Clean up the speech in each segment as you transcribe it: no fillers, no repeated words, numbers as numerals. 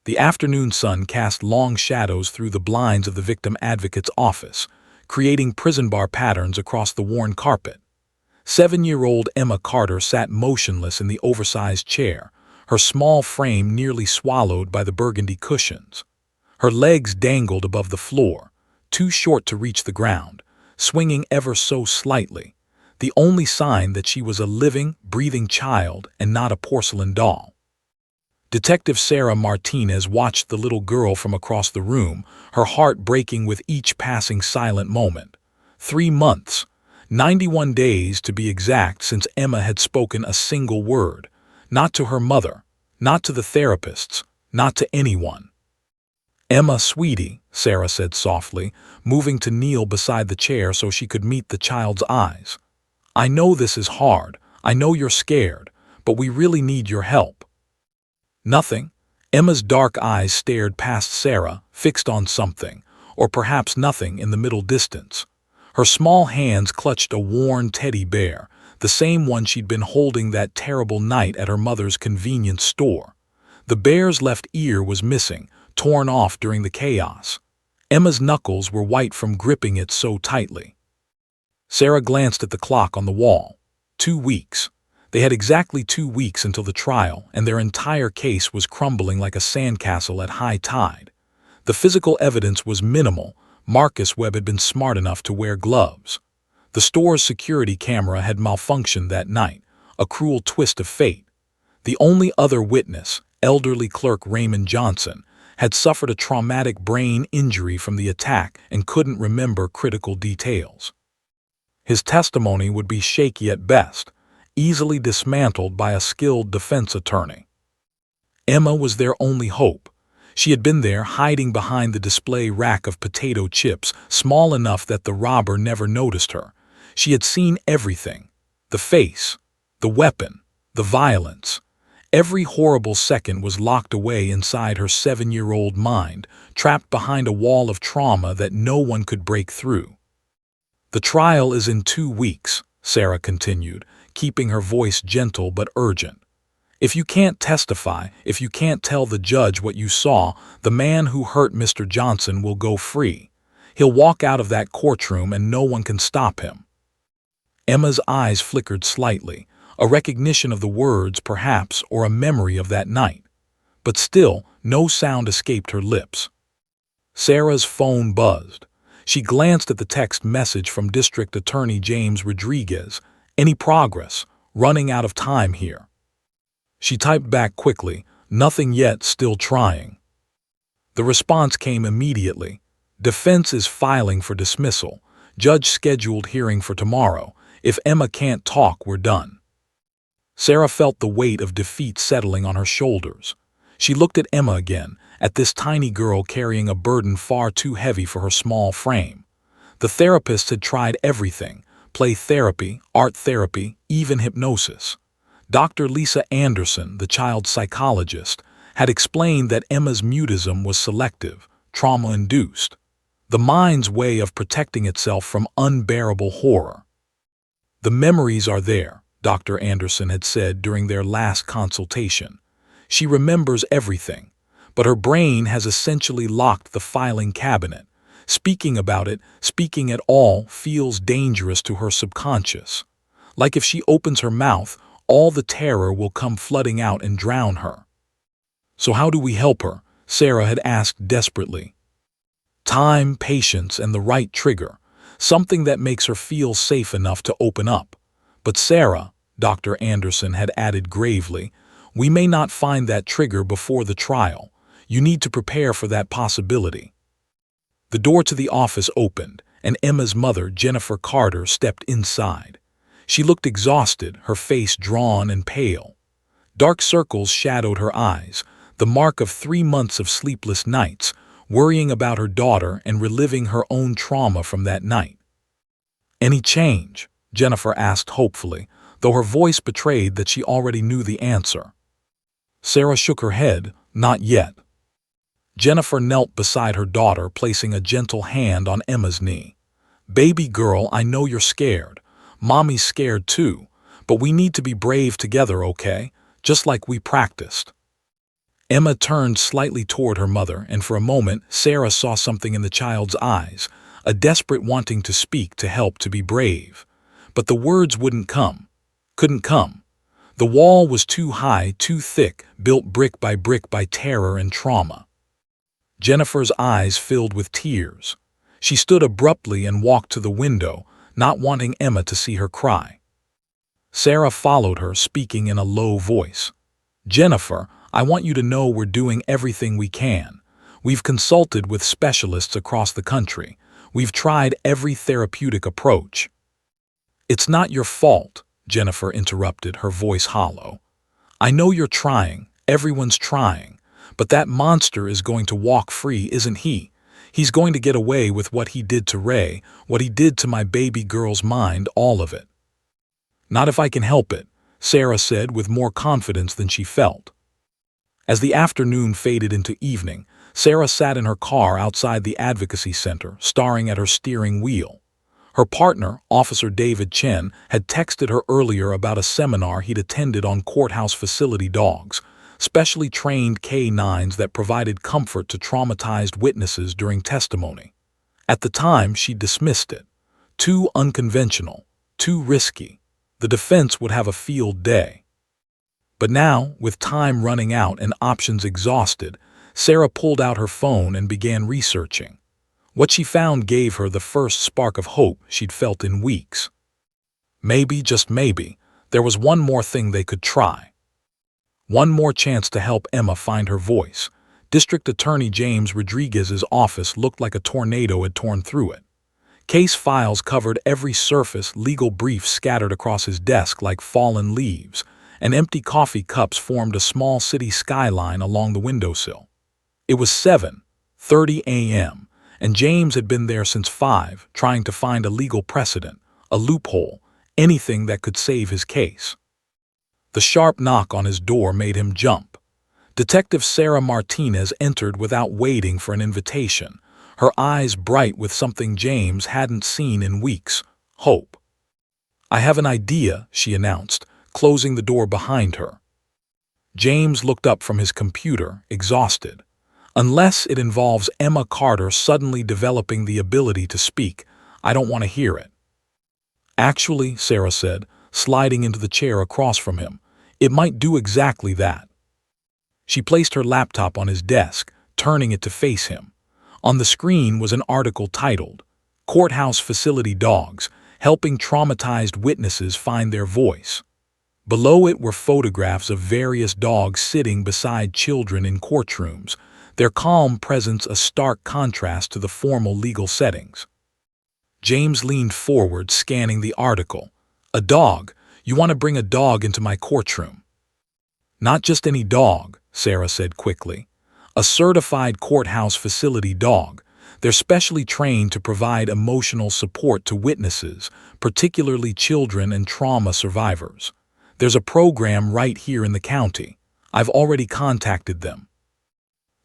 The afternoon sun cast long shadows through the blinds of the victim advocate's office, creating prison bar patterns across the worn carpet. 7-year-old Emma Carter sat motionless in the oversized chair, her small frame nearly swallowed by the burgundy cushions. Her legs dangled above the floor, too short to reach the ground, swinging ever so slightly, the only sign that she was a living, breathing child and not a porcelain doll. Detective Sarah Martinez watched the little girl from across the room, her heart breaking with each passing silent moment. 3 months, 91 days to be exact, since Emma had spoken a single word, not to her mother, not to the therapists, not to anyone. "Emma, sweetie," Sarah said softly, moving to kneel beside the chair so she could meet the child's eyes. "I know this is hard, I know you're scared, but we really need your help." Nothing. Emma's dark eyes stared past Sarah, fixed on something, or perhaps nothing in the middle distance. Her small hands clutched a worn teddy bear, the same one she'd been holding that terrible night at her mother's convenience store. The bear's left ear was missing, torn off during the chaos. Emma's knuckles were white from gripping it so tightly. Sarah glanced at the clock on the wall. 2 weeks. They had exactly 2 weeks until the trial, and their entire case was crumbling like a sandcastle at high tide. The physical evidence was minimal. Marcus Webb had been smart enough to wear gloves. The store's security camera had malfunctioned that night, a cruel twist of fate. The only other witness, elderly clerk Raymond Johnson, had suffered a traumatic brain injury from the attack and couldn't remember critical details. His testimony would be shaky at best, easily dismantled by a skilled defense attorney. Emma was their only hope. She had been there, hiding behind the display rack of potato chips, small enough that the robber never noticed her. She had seen everything: the face, the weapon, the violence. Every horrible second was locked away inside her 7-year-old mind, trapped behind a wall of trauma that no one could break through. "The trial is in 2 weeks," Sarah continued, keeping her voice gentle but urgent. "If you can't testify, if you can't tell the judge what you saw, the man who hurt Mr. Johnson will go free. He'll walk out of that courtroom and no one can stop him." Emma's eyes flickered slightly, a recognition of the words perhaps, or a memory of that night. But still, no sound escaped her lips. Sarah's phone buzzed. She glanced at the text message from District Attorney James Rodriguez. "Any progress? Running out of time here." She typed back quickly, "Nothing yet, still trying." The response came immediately. "Defense is filing for dismissal. Judge scheduled hearing for tomorrow. If Emma can't talk, we're done." Sarah felt the weight of defeat settling on her shoulders. She looked at Emma again, at this tiny girl carrying a burden far too heavy for her small frame. The therapists had tried everything: play therapy, art therapy, even hypnosis. Dr. Lisa Anderson, the child psychologist, had explained that Emma's mutism was selective, trauma-induced, the mind's way of protecting itself from unbearable horror. "The memories are there," Dr. Anderson had said during their last consultation. "She remembers everything, but her brain has essentially locked the filing cabinet. Speaking about it, speaking at all, feels dangerous to her subconscious. Like if she opens her mouth, all the terror will come flooding out and drown her." "So how do we help her?" Sarah had asked desperately. "Time, patience, and the right trigger. Something that makes her feel safe enough to open up. But Sarah," Dr. Anderson had added gravely, "we may not find that trigger before the trial. You need to prepare for that possibility." The door to the office opened, and Emma's mother, Jennifer Carter, stepped inside. She looked exhausted, her face drawn and pale. Dark circles shadowed her eyes, the mark of 3 months of sleepless nights, worrying about her daughter and reliving her own trauma from that night. "Any change?" Jennifer asked hopefully, though her voice betrayed that she already knew the answer. Sarah shook her head, "Not yet." Jennifer knelt beside her daughter, placing a gentle hand on Emma's knee. "Baby girl, I know you're scared. Mommy's scared too, but we need to be brave together, okay? Just like we practiced." Emma turned slightly toward her mother, and for a moment Sarah saw something in the child's eyes, a desperate wanting to speak, to help, to be brave. But the words couldn't come. The wall was too high, too thick, built brick by terror and trauma. Jennifer's eyes filled with tears. She stood abruptly and walked to the window, not wanting Emma to see her cry. Sarah followed her, speaking in a low voice. "Jennifer, I want you to know we're doing everything we can. We've consulted with specialists across the country. We've tried every therapeutic approach." "It's not your fault," Jennifer interrupted, her voice hollow. "I know you're trying, everyone's trying, but that monster is going to walk free, isn't he? He's going to get away with what he did to Ray, what he did to my baby girl's mind, all of it." "Not if I can help it," Sarah said with more confidence than she felt. As the afternoon faded into evening, Sarah sat in her car outside the advocacy center, staring at her steering wheel. Her partner, Officer David Chen, had texted her earlier about a seminar he'd attended on courthouse facility dogs, specially trained K9s that provided comfort to traumatized witnesses during testimony. At the time, she dismissed it. Too unconventional, too risky. The defense would have a field day. But now, with time running out and options exhausted, Sarah pulled out her phone and began researching. What she found gave her the first spark of hope she'd felt in weeks. Maybe, just maybe, there was one more thing they could try. One more chance to help Emma find her voice. District Attorney James Rodriguez's office looked like a tornado had torn through it. Case files covered every surface, legal briefs scattered across his desk like fallen leaves, and empty coffee cups formed a small city skyline along the windowsill. It was 7:30 a.m., and James had been there since 5, trying to find a legal precedent, a loophole, anything that could save his case. The sharp knock on his door made him jump. Detective Sarah Martinez entered without waiting for an invitation, her eyes bright with something James hadn't seen in weeks: hope. "I have an idea," she announced, closing the door behind her. James looked up from his computer, exhausted. "Unless it involves Emma Carter suddenly developing the ability to speak, I don't want to hear it." "Actually," Sarah said, sliding into the chair across from him, "it might do exactly that." She placed her laptop on his desk, turning it to face him. On the screen was an article titled, "Courthouse Facility Dogs, Helping Traumatized Witnesses Find Their Voice." Below it were photographs of various dogs sitting beside children in courtrooms, their calm presence a stark contrast to the formal legal settings. James leaned forward, scanning the article. "A dog? You want to bring a dog into my courtroom?" "Not just any dog," Sarah said quickly. "A certified courthouse facility dog. They're specially trained to provide emotional support to witnesses, particularly children and trauma survivors. There's a program right here in the county. I've already contacted them."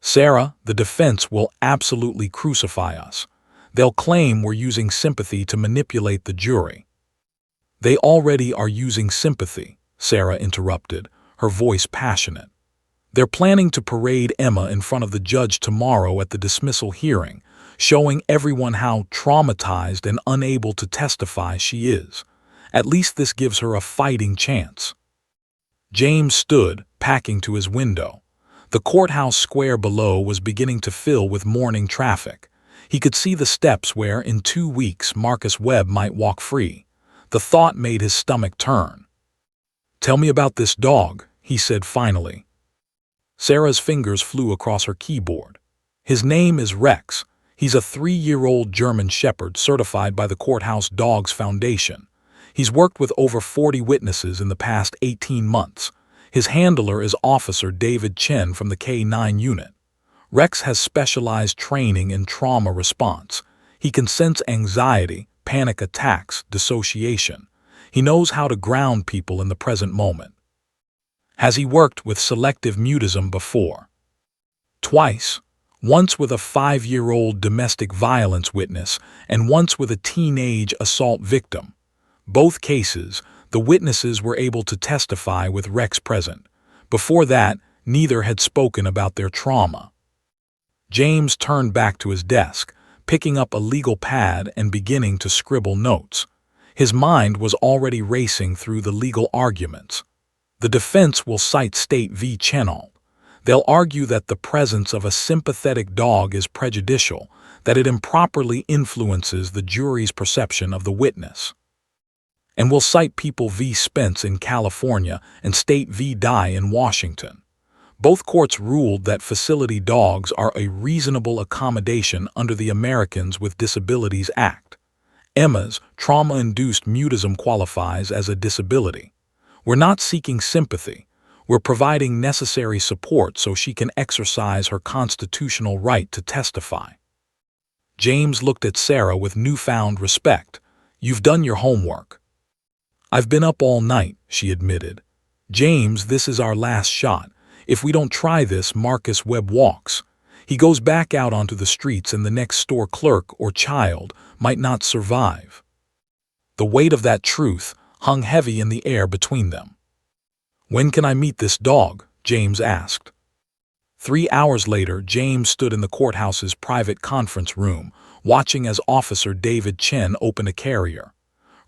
"Sarah, the defense will absolutely crucify us. They'll claim we're using sympathy to manipulate the jury." "They already are using sympathy," Sarah interrupted, her voice passionate. "They're planning to parade Emma in front of the judge tomorrow at the dismissal hearing, showing everyone how traumatized and unable to testify she is. At least this gives her a fighting chance." James stood, packing to his window. The courthouse square below was beginning to fill with morning traffic. He could see the steps where, in 2 weeks, Marcus Webb might walk free. The thought made his stomach turn. "Tell me about this dog," he said finally. Sarah's fingers flew across her keyboard. "His name is Rex. He's a 3-year-old German Shepherd certified by the Courthouse Dogs Foundation. He's worked with over 40 witnesses in the past 18 months. His handler is Officer David Chen from the K9 unit. Rex has specialized training in trauma response. He can sense anxiety, panic attacks, dissociation. He knows how to ground people in the present moment." "Has he worked with selective mutism before?" "Twice. Once with a 5-year-old domestic violence witness and once with a teenage assault victim. Both cases, the witnesses were able to testify with Rex present. Before that, Neither had spoken about their trauma. James turned back to his desk, picking up a legal pad and beginning to scribble notes. His mind was already racing through the legal arguments. The defense will cite State v. Chenault. They'll argue that the presence of a sympathetic dog is prejudicial, that it improperly influences the jury's perception of the witness. And will cite People v. Spence in California and State v. Dye in Washington. Both courts ruled that facility dogs are a reasonable accommodation under the Americans with Disabilities Act. Emma's trauma-induced mutism qualifies as a disability. We're not seeking sympathy. We're providing necessary support so she can exercise her constitutional right to testify. James looked at Sarah with newfound respect. You've done your homework. I've been up all night, she admitted. James, this is our last shot. If we don't try this, Marcus Webb walks. He goes back out onto the streets and the next store clerk or child might not survive. The weight of that truth hung heavy in the air between them. When can I meet this dog? James asked. 3 hours later, James stood in the courthouse's private conference room, watching as Officer David Chen opened a carrier.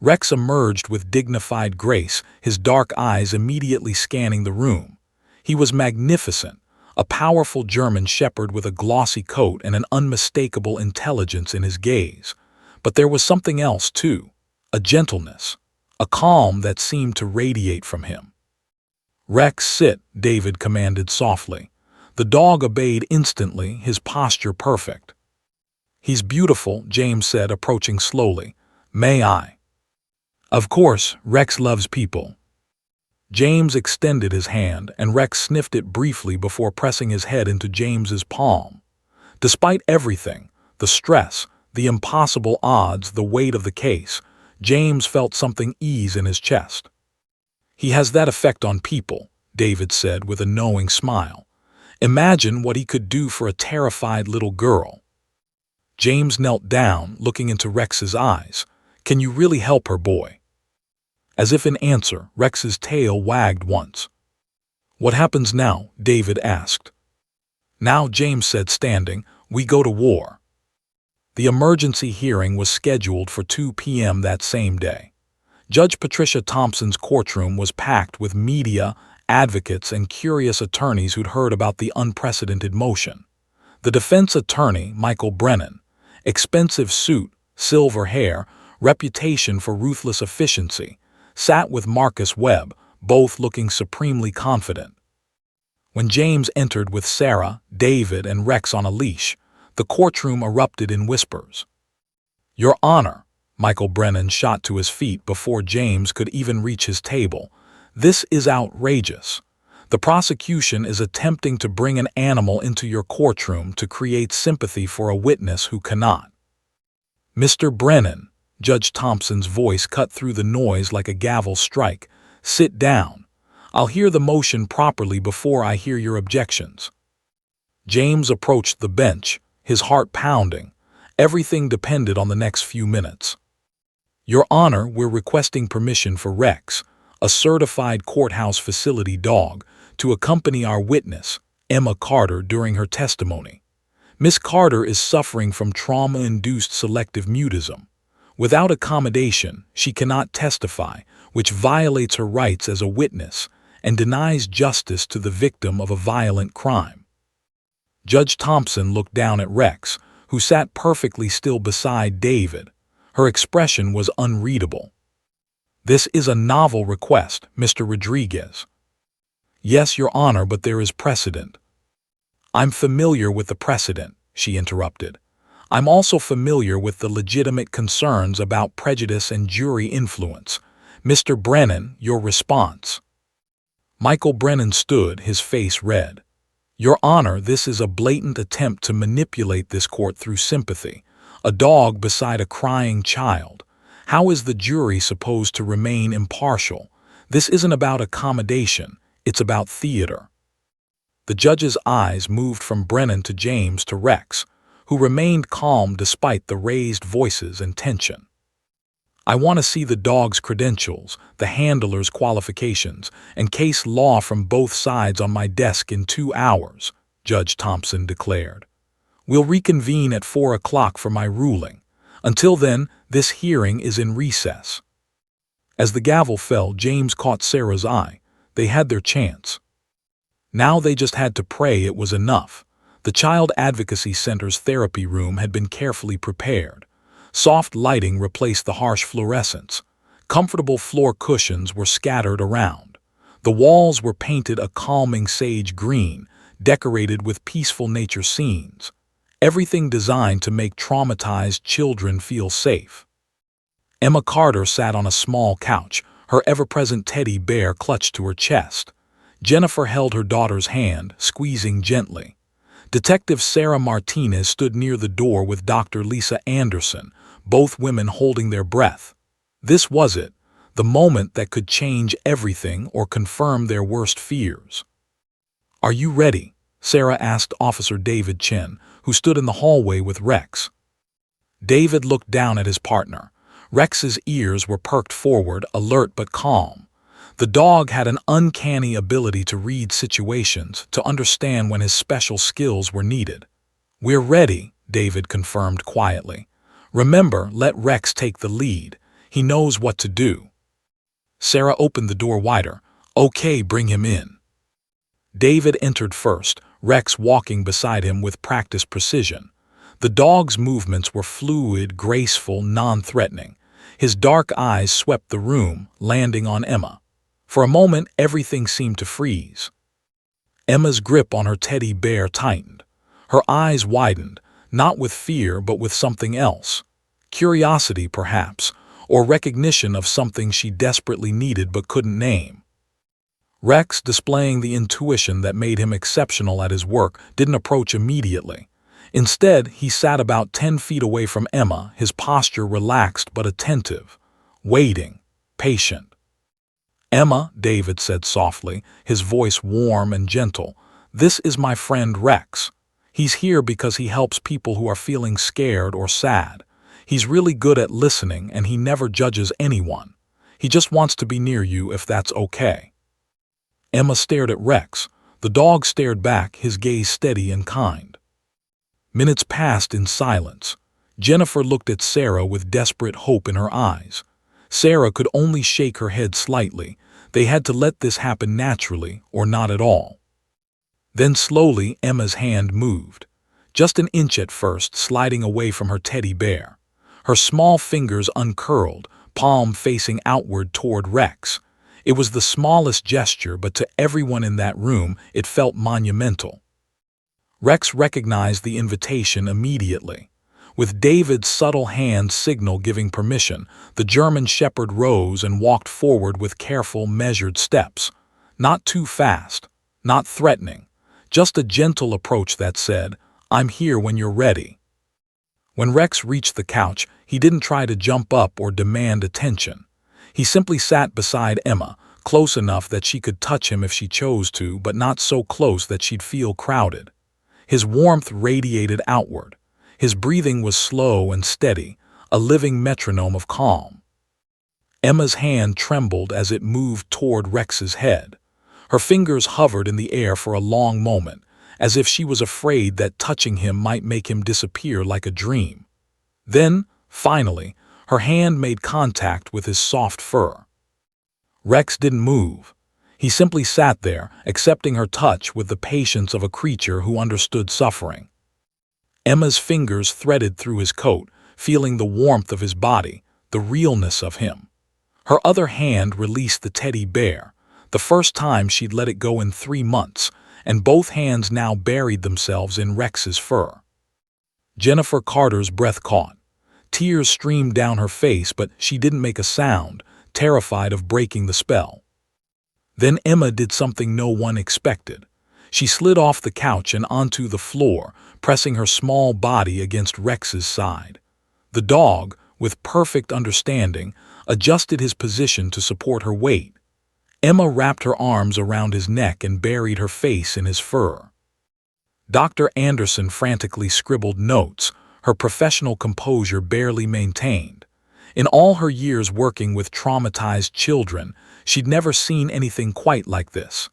Rex emerged with dignified grace, his dark eyes immediately scanning the room. He was magnificent, a powerful German shepherd with a glossy coat and an unmistakable intelligence in his gaze. But there was something else, too, a gentleness, a calm that seemed to radiate from him. Rex, sit, David commanded softly. The dog obeyed instantly, his posture perfect. He's beautiful, James said, approaching slowly. May I? Of course, Rex loves people. James extended his hand, and Rex sniffed it briefly before pressing his head into James's palm. Despite everything, the stress, the impossible odds, the weight of the case, James felt something ease in his chest. He has that effect on people, David said with a knowing smile. Imagine what he could do for a terrified little girl. James knelt down, looking into Rex's eyes. Can you really help her, boy? As if in answer, Rex's tail wagged once. What happens now? David asked. Now, James said, standing, we go to war. The emergency hearing was scheduled for 2 p.m. that same day. Judge Patricia Thompson's courtroom was packed with media, advocates, and curious attorneys who'd heard about the unprecedented motion. The defense attorney, Michael Brennan, expensive suit, silver hair, reputation for ruthless efficiency, sat with Marcus Webb, both looking supremely confident. When James entered with Sarah, David, and Rex on a leash, the courtroom erupted in whispers. Your Honor, Michael Brennan shot to his feet before James could even reach his table. This is outrageous. The prosecution is attempting to bring an animal into your courtroom to create sympathy for a witness who cannot. Mr. Brennan, Judge Thompson's voice cut through the noise like a gavel strike. Sit down. I'll hear the motion properly before I hear your objections. James approached the bench, his heart pounding. Everything depended on the next few minutes. Your Honor, we're requesting permission for Rex, a certified courthouse facility dog, to accompany our witness, Emma Carter, during her testimony. Miss Carter is suffering from trauma-induced selective mutism. Without accommodation, she cannot testify, which violates her rights as a witness and denies justice to the victim of a violent crime. Judge Thompson looked down at Rex, who sat perfectly still beside David. Her expression was unreadable. This is a novel request, Mr. Rodriguez. Yes, Your Honor, but there is precedent. I'm familiar with the precedent, she interrupted. I'm also familiar with the legitimate concerns about prejudice and jury influence. Mr. Brennan, your response. Michael Brennan stood, his face red. Your Honor, this is a blatant attempt to manipulate this court through sympathy. A dog beside a crying child. How is the jury supposed to remain impartial? This isn't about accommodation, it's about theater. The judge's eyes moved from Brennan to James to Rex, who remained calm despite the raised voices and tension. I want to see the dog's credentials, the handler's qualifications, and case law from both sides on my desk in 2 hours, Judge Thompson declared. We'll reconvene at 4 o'clock for my ruling. Until then, this hearing is in recess. As the gavel fell, James caught Sarah's eye. They had their chance. Now they just had to pray it was enough. The Child Advocacy Center's therapy room had been carefully prepared. Soft lighting replaced the harsh fluorescence. Comfortable floor cushions were scattered around. The walls were painted a calming sage green, decorated with peaceful nature scenes. Everything designed to make traumatized children feel safe. Emma Carter sat on a small couch, her ever-present teddy bear clutched to her chest. Jennifer held her daughter's hand, squeezing gently. Detective Sarah Martinez stood near the door with Dr. Lisa Anderson, both women holding their breath. This was it, the moment that could change everything or confirm their worst fears. "Are you ready?" Sarah asked Officer David Chen, who stood in the hallway with Rex. David looked down at his partner. Rex's ears were perked forward, alert but calm. The dog had an uncanny ability to read situations, to understand when his special skills were needed. "We're ready," David confirmed quietly. "Remember, let Rex take the lead. He knows what to do." Sarah opened the door wider. "Okay, bring him in." David entered first, Rex walking beside him with practiced precision. The dog's movements were fluid, graceful, non-threatening. His dark eyes swept the room, landing on Emma. For a moment, everything seemed to freeze. Emma's grip on her teddy bear tightened. Her eyes widened, not with fear but with something else. Curiosity, perhaps, or recognition of something she desperately needed but couldn't name. Rex, displaying the intuition that made him exceptional at his work, didn't approach immediately. Instead, he sat about 10 feet away from Emma, his posture relaxed but attentive, waiting, patient. "Emma," David said softly, his voice warm and gentle, "this is my friend Rex. He's here because he helps people who are feeling scared or sad. He's really good at listening and he never judges anyone. He just wants to be near you if that's okay." Emma stared at Rex. The dog stared back, his gaze steady and kind. Minutes passed in silence. Jennifer looked at Sarah with desperate hope in her eyes. Sarah could only shake her head slightly. They had to let this happen naturally or not at all. Then slowly Emma's hand moved. Just an inch at first, sliding away from her teddy bear. Her small fingers uncurled, palm facing outward toward Rex. It was the smallest gesture, but to everyone in that room it felt monumental. Rex recognized the invitation immediately. With David's subtle hand signal giving permission, the German Shepherd rose and walked forward with careful, measured steps. Not too fast, not threatening, just a gentle approach that said, "I'm here when you're ready." When Rex reached the couch, he didn't try to jump up or demand attention. He simply sat beside Emma, close enough that she could touch him if she chose to, but not so close that she'd feel crowded. His warmth radiated outward. His breathing was slow and steady, a living metronome of calm. Emma's hand trembled as it moved toward Rex's head. Her fingers hovered in the air for a long moment, as if she was afraid that touching him might make him disappear like a dream. Then, finally, her hand made contact with his soft fur. Rex didn't move. He simply sat there, accepting her touch with the patience of a creature who understood suffering. Emma's fingers threaded through his coat, feeling the warmth of his body, the realness of him. Her other hand released the teddy bear, the first time she'd let it go in 3 months, and both hands now buried themselves in Rex's fur. Jennifer Carter's breath caught. Tears streamed down her face, but she didn't make a sound, terrified of breaking the spell. Then Emma did something no one expected. She slid off the couch and onto the floor, pressing her small body against Rex's side. The dog, with perfect understanding, adjusted his position to support her weight. Emma wrapped her arms around his neck and buried her face in his fur. Dr. Anderson frantically scribbled notes, her professional composure barely maintained. In all her years working with traumatized children, she'd never seen anything quite like this.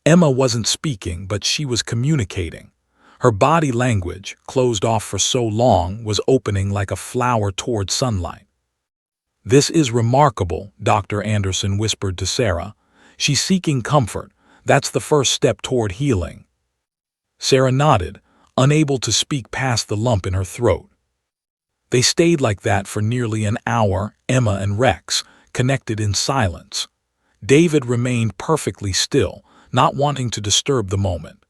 Emma wasn't speaking, but she was communicating. Her body language, closed off for so long, was opening like a flower toward sunlight. "This is remarkable," Dr. Anderson whispered to Sarah. "She's seeking comfort. That's the first step toward healing." Sarah nodded, unable to speak past the lump in her throat. They stayed like that for nearly an hour, Emma and Rex, connected in silence. David remained perfectly still, not wanting to disturb the moment.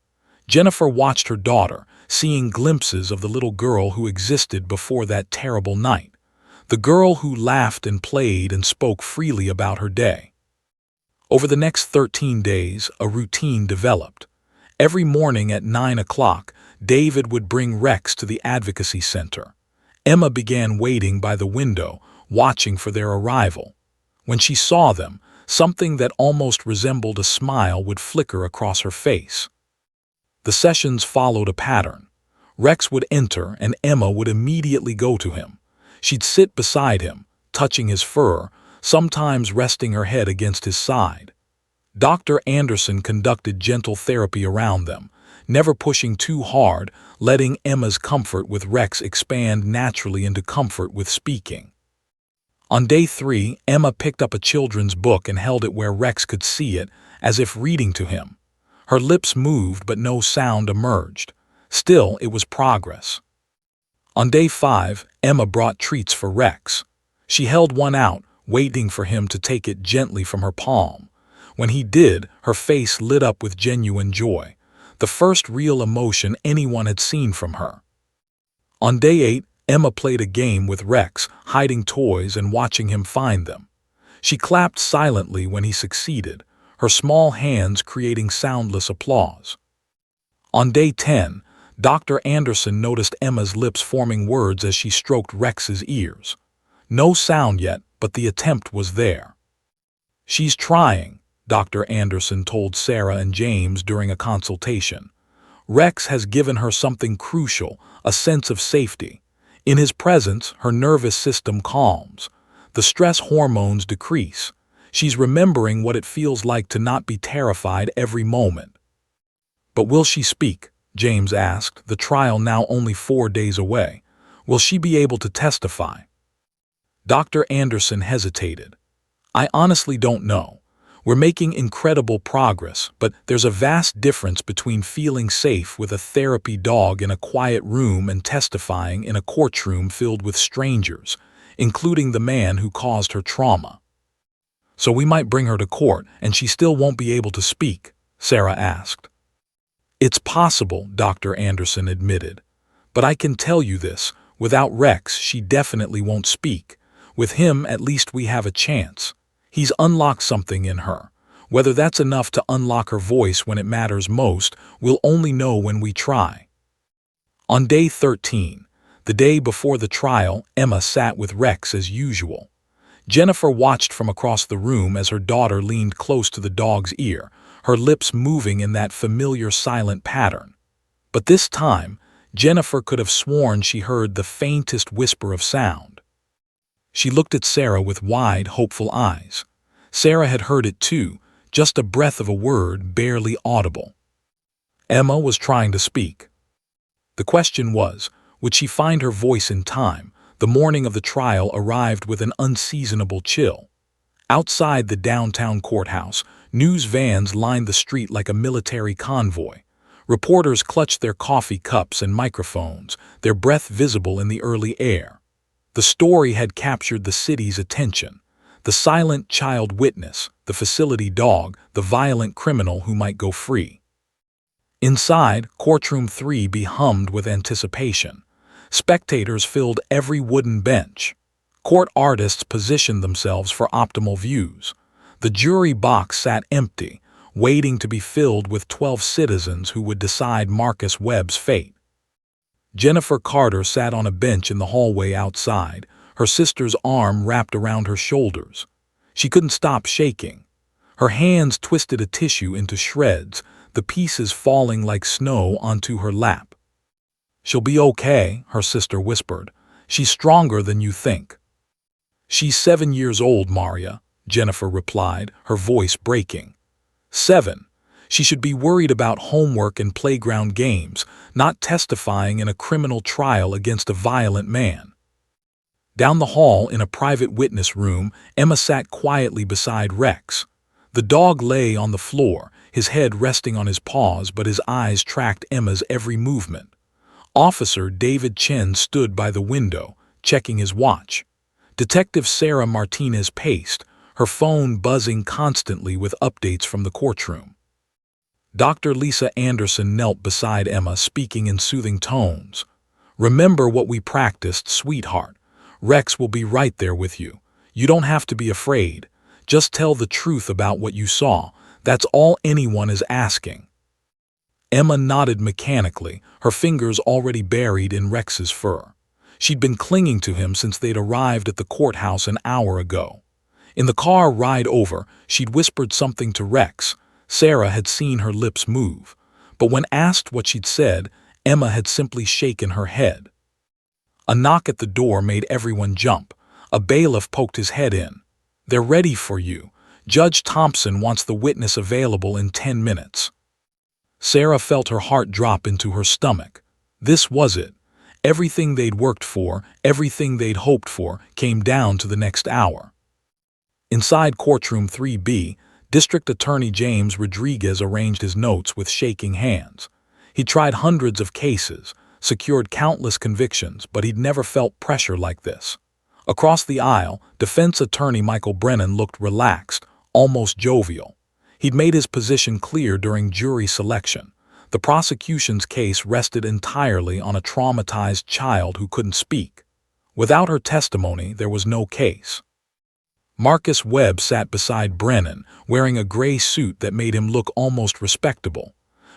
Jennifer watched her daughter, seeing glimpses of the little girl who existed before that terrible night. The girl who laughed and played and spoke freely about her day. Over the next 13 days, a routine developed. Every morning at 9 o'clock, David would bring Rex to the advocacy center. Emma began waiting by the window, watching for their arrival. When she saw them, something that almost resembled a smile would flicker across her face. The sessions followed a pattern. Rex would enter and Emma would immediately go to him. She'd sit beside him, touching his fur, sometimes resting her head against his side. Dr. Anderson conducted gentle therapy around them, never pushing too hard, letting Emma's comfort with Rex expand naturally into comfort with speaking. On day 3, Emma picked up a children's book and held it where Rex could see it, as if reading to him. Her lips moved but no sound emerged. Still, it was progress. On day 5, Emma brought treats for Rex. She held one out, waiting for him to take it gently from her palm. When he did, her face lit up with genuine joy, the first real emotion anyone had seen from her. On day 8, Emma played a game with Rex, hiding toys and watching him find them. She clapped silently when he succeeded, her small hands creating soundless applause. On day 10, Dr. Anderson noticed Emma's lips forming words as she stroked Rex's ears. No sound yet, but the attempt was there. "She's trying," Dr. Anderson told Sarah and James during a consultation. "Rex has given her something crucial, a sense of safety. In his presence, her nervous system calms. The stress hormones decrease. She's remembering what it feels like to not be terrified every moment." "But will she speak?" James asked, the trial now only 4 days away. "Will she be able to testify?" Dr. Anderson hesitated. "I honestly don't know. We're making incredible progress, but there's a vast difference between feeling safe with a therapy dog in a quiet room and testifying in a courtroom filled with strangers, including the man who caused her trauma." "So we might bring her to court and she still won't be able to speak?" Sarah asked. "It's possible," Dr. Anderson admitted. "But I can tell you this, without Rex she definitely won't speak. With him at least we have a chance. He's unlocked something in her. Whether that's enough to unlock her voice when it matters most, we'll only know when we try." On day 13, the day before the trial, Emma sat with Rex as usual. Jennifer watched from across the room as her daughter leaned close to the dog's ear, her lips moving in that familiar silent pattern. But this time, Jennifer could have sworn she heard the faintest whisper of sound. She looked at Sarah with wide, hopeful eyes. Sarah had heard it too, just a breath of a word barely audible. Emma was trying to speak. The question was, would she find her voice in time? The morning of the trial arrived with an unseasonable chill. Outside the downtown courthouse, news vans lined the street like a military convoy. Reporters clutched their coffee cups and microphones, their breath visible in the early air. The story had captured the city's attention. The silent child witness, the facility dog, the violent criminal who might go free. Inside, Courtroom 3B hummed with anticipation. Spectators filled every wooden bench. Court artists positioned themselves for optimal views. The jury box sat empty, waiting to be filled with 12 citizens who would decide Marcus Webb's fate. Jennifer Carter sat on a bench in the hallway outside, her sister's arm wrapped around her shoulders. She couldn't stop shaking. Her hands twisted a tissue into shreds, the pieces falling like snow onto her lap. "She'll be okay," her sister whispered. "She's stronger than you think." "She's 7 years old, Maria," Jennifer replied, her voice breaking. 7. She should be worried about homework and playground games, not testifying in a criminal trial against a violent man. Down the hall, in a private witness room, Emma sat quietly beside Rex. The dog lay on the floor, his head resting on his paws, but his eyes tracked Emma's every movement. Officer David Chen stood by the window, checking his watch. Detective Sarah Martinez paced, her phone buzzing constantly with updates from the courtroom. Dr. Lisa Anderson knelt beside Emma, speaking in soothing tones. "Remember what we practiced, sweetheart. Rex will be right there with you. You don't have to be afraid. Just tell the truth about what you saw. That's all anyone is asking." Emma nodded mechanically, her fingers already buried in Rex's fur. She'd been clinging to him since they'd arrived at the courthouse an hour ago. In the car ride over, she'd whispered something to Rex. Sarah had seen her lips move, but when asked what she'd said, Emma had simply shaken her head. A knock at the door made everyone jump. A bailiff poked his head in. "They're ready for you. Judge Thompson wants the witness available in 10 minutes. Sarah felt her heart drop into her stomach. This was it. Everything they'd worked for, everything they'd hoped for, came down to the next hour. Inside courtroom 3B, District Attorney James Rodriguez arranged his notes with shaking hands. He'd tried hundreds of cases, secured countless convictions, but he'd never felt pressure like this. Across the aisle, defense attorney Michael Brennan looked relaxed, almost jovial. He'd made his position clear during jury selection. The prosecution's case rested entirely on a traumatized child who couldn't speak. Without her testimony, there was no case. Marcus Webb sat beside Brennan, wearing a gray suit that made him look almost respectable.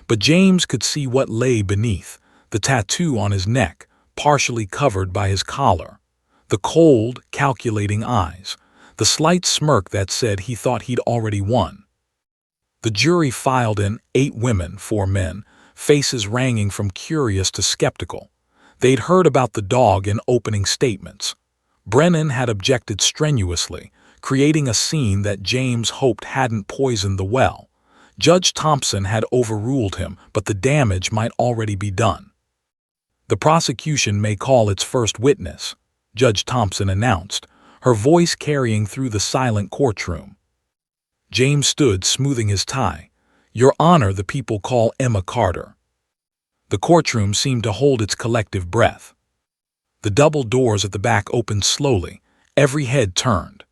But James could see what lay beneath: the tattoo on his neck, partially covered by his collar, the cold, calculating eyes, the slight smirk that said he thought he'd already won. The jury filed in, 8 women, 4 men, faces ranging from curious to skeptical. They'd heard about the dog in opening statements. Brennan had objected strenuously, creating a scene that James hoped hadn't poisoned the well. Judge Thompson had overruled him, but the damage might already be done. "The prosecution may call its first witness," Judge Thompson announced, her voice carrying through the silent courtroom. James stood, smoothing his tie. "Your Honor, the people call Emma Carter." The courtroom seemed to hold its collective breath. The double doors at the back opened slowly, every head turned.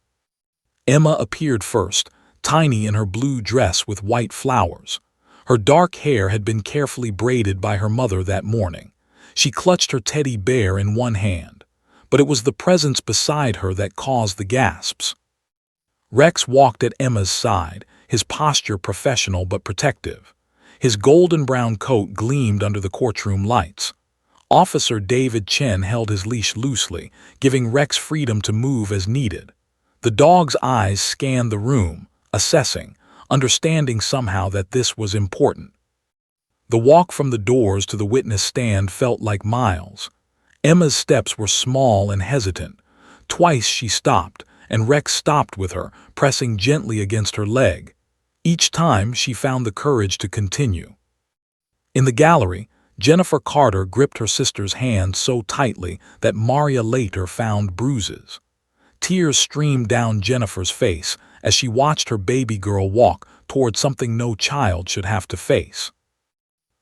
Emma appeared first, tiny in her blue dress with white flowers. Her dark hair had been carefully braided by her mother that morning. She clutched her teddy bear in one hand, but it was the presence beside her that caused the gasps. Rex walked at Emma's side, his posture professional but protective. His golden brown coat gleamed under the courtroom lights. Officer David Chen held his leash loosely, giving Rex freedom to move as needed. The dog's eyes scanned the room, assessing, understanding somehow that this was important. The walk from the doors to the witness stand felt like miles. Emma's steps were small and hesitant. Twice she stopped, and Rex stopped with her, pressing gently against her leg. Each time she found the courage to continue. In the gallery, Jennifer Carter gripped her sister's hand so tightly that Maria later found bruises. Tears streamed down Jennifer's face as she watched her baby girl walk toward something no child should have to face.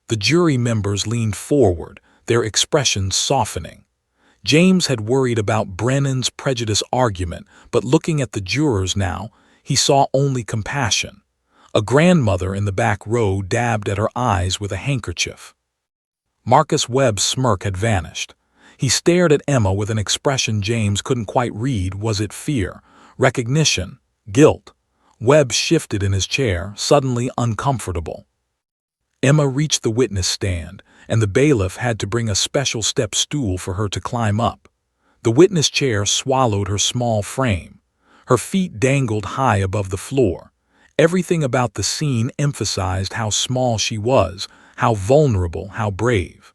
The jury members leaned forward, their expressions softening. James had worried about Brennan's prejudice argument, but looking at the jurors now, he saw only compassion. A grandmother in the back row dabbed at her eyes with a handkerchief. Marcus Webb's smirk had vanished. He stared at Emma with an expression James couldn't quite read. Was it fear, recognition, guilt? Webb shifted in his chair, suddenly uncomfortable. Emma reached the witness stand, and the bailiff had to bring a special step stool for her to climb up. The witness chair swallowed her small frame. Her feet dangled high above the floor. Everything about the scene emphasized how small she was, how vulnerable, how brave.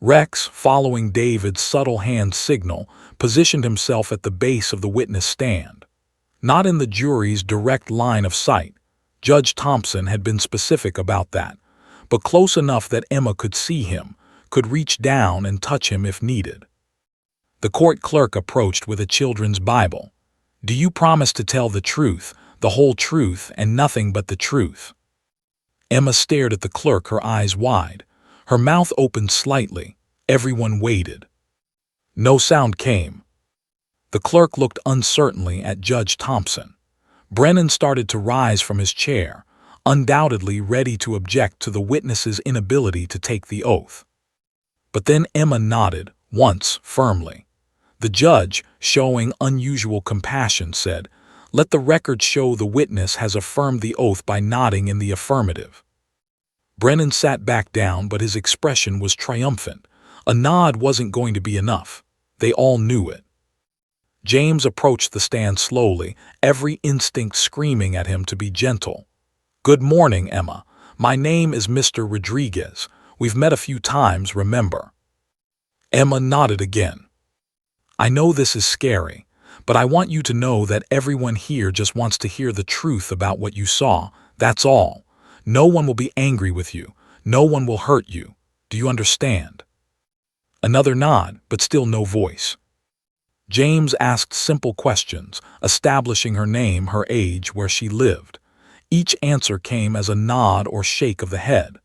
Rex, following David's subtle hand signal, positioned himself at the base of the witness stand. Not in the jury's direct line of sight. Judge Thompson had been specific about that, but close enough that Emma could see him, could reach down and touch him if needed. The court clerk approached with a children's Bible. "Do you promise to tell the truth, the whole truth, and nothing but the truth?" Emma stared at the clerk, her eyes wide. Her mouth opened slightly. Everyone waited. No sound came. The clerk looked uncertainly at Judge Thompson. Brennan started to rise from his chair, undoubtedly ready to object to the witness's inability to take the oath. But then Emma nodded, once firmly. The judge, showing unusual compassion, said, "Let the record show the witness has affirmed the oath by nodding in the affirmative." Brennan sat back down, but his expression was triumphant. A nod wasn't going to be enough. They all knew it. James approached the stand slowly, every instinct screaming at him to be gentle. "Good morning, Emma. My name is Mr. Rodriguez. We've met a few times, remember?" Emma nodded again. "I know this is scary, but I want you to know that everyone here just wants to hear the truth about what you saw. That's all. No one will be angry with you. No one will hurt you. Do you understand?" Another nod, but still no voice. James asked simple questions, establishing her name, her age, where she lived. Each answer came as a nod or shake of the head.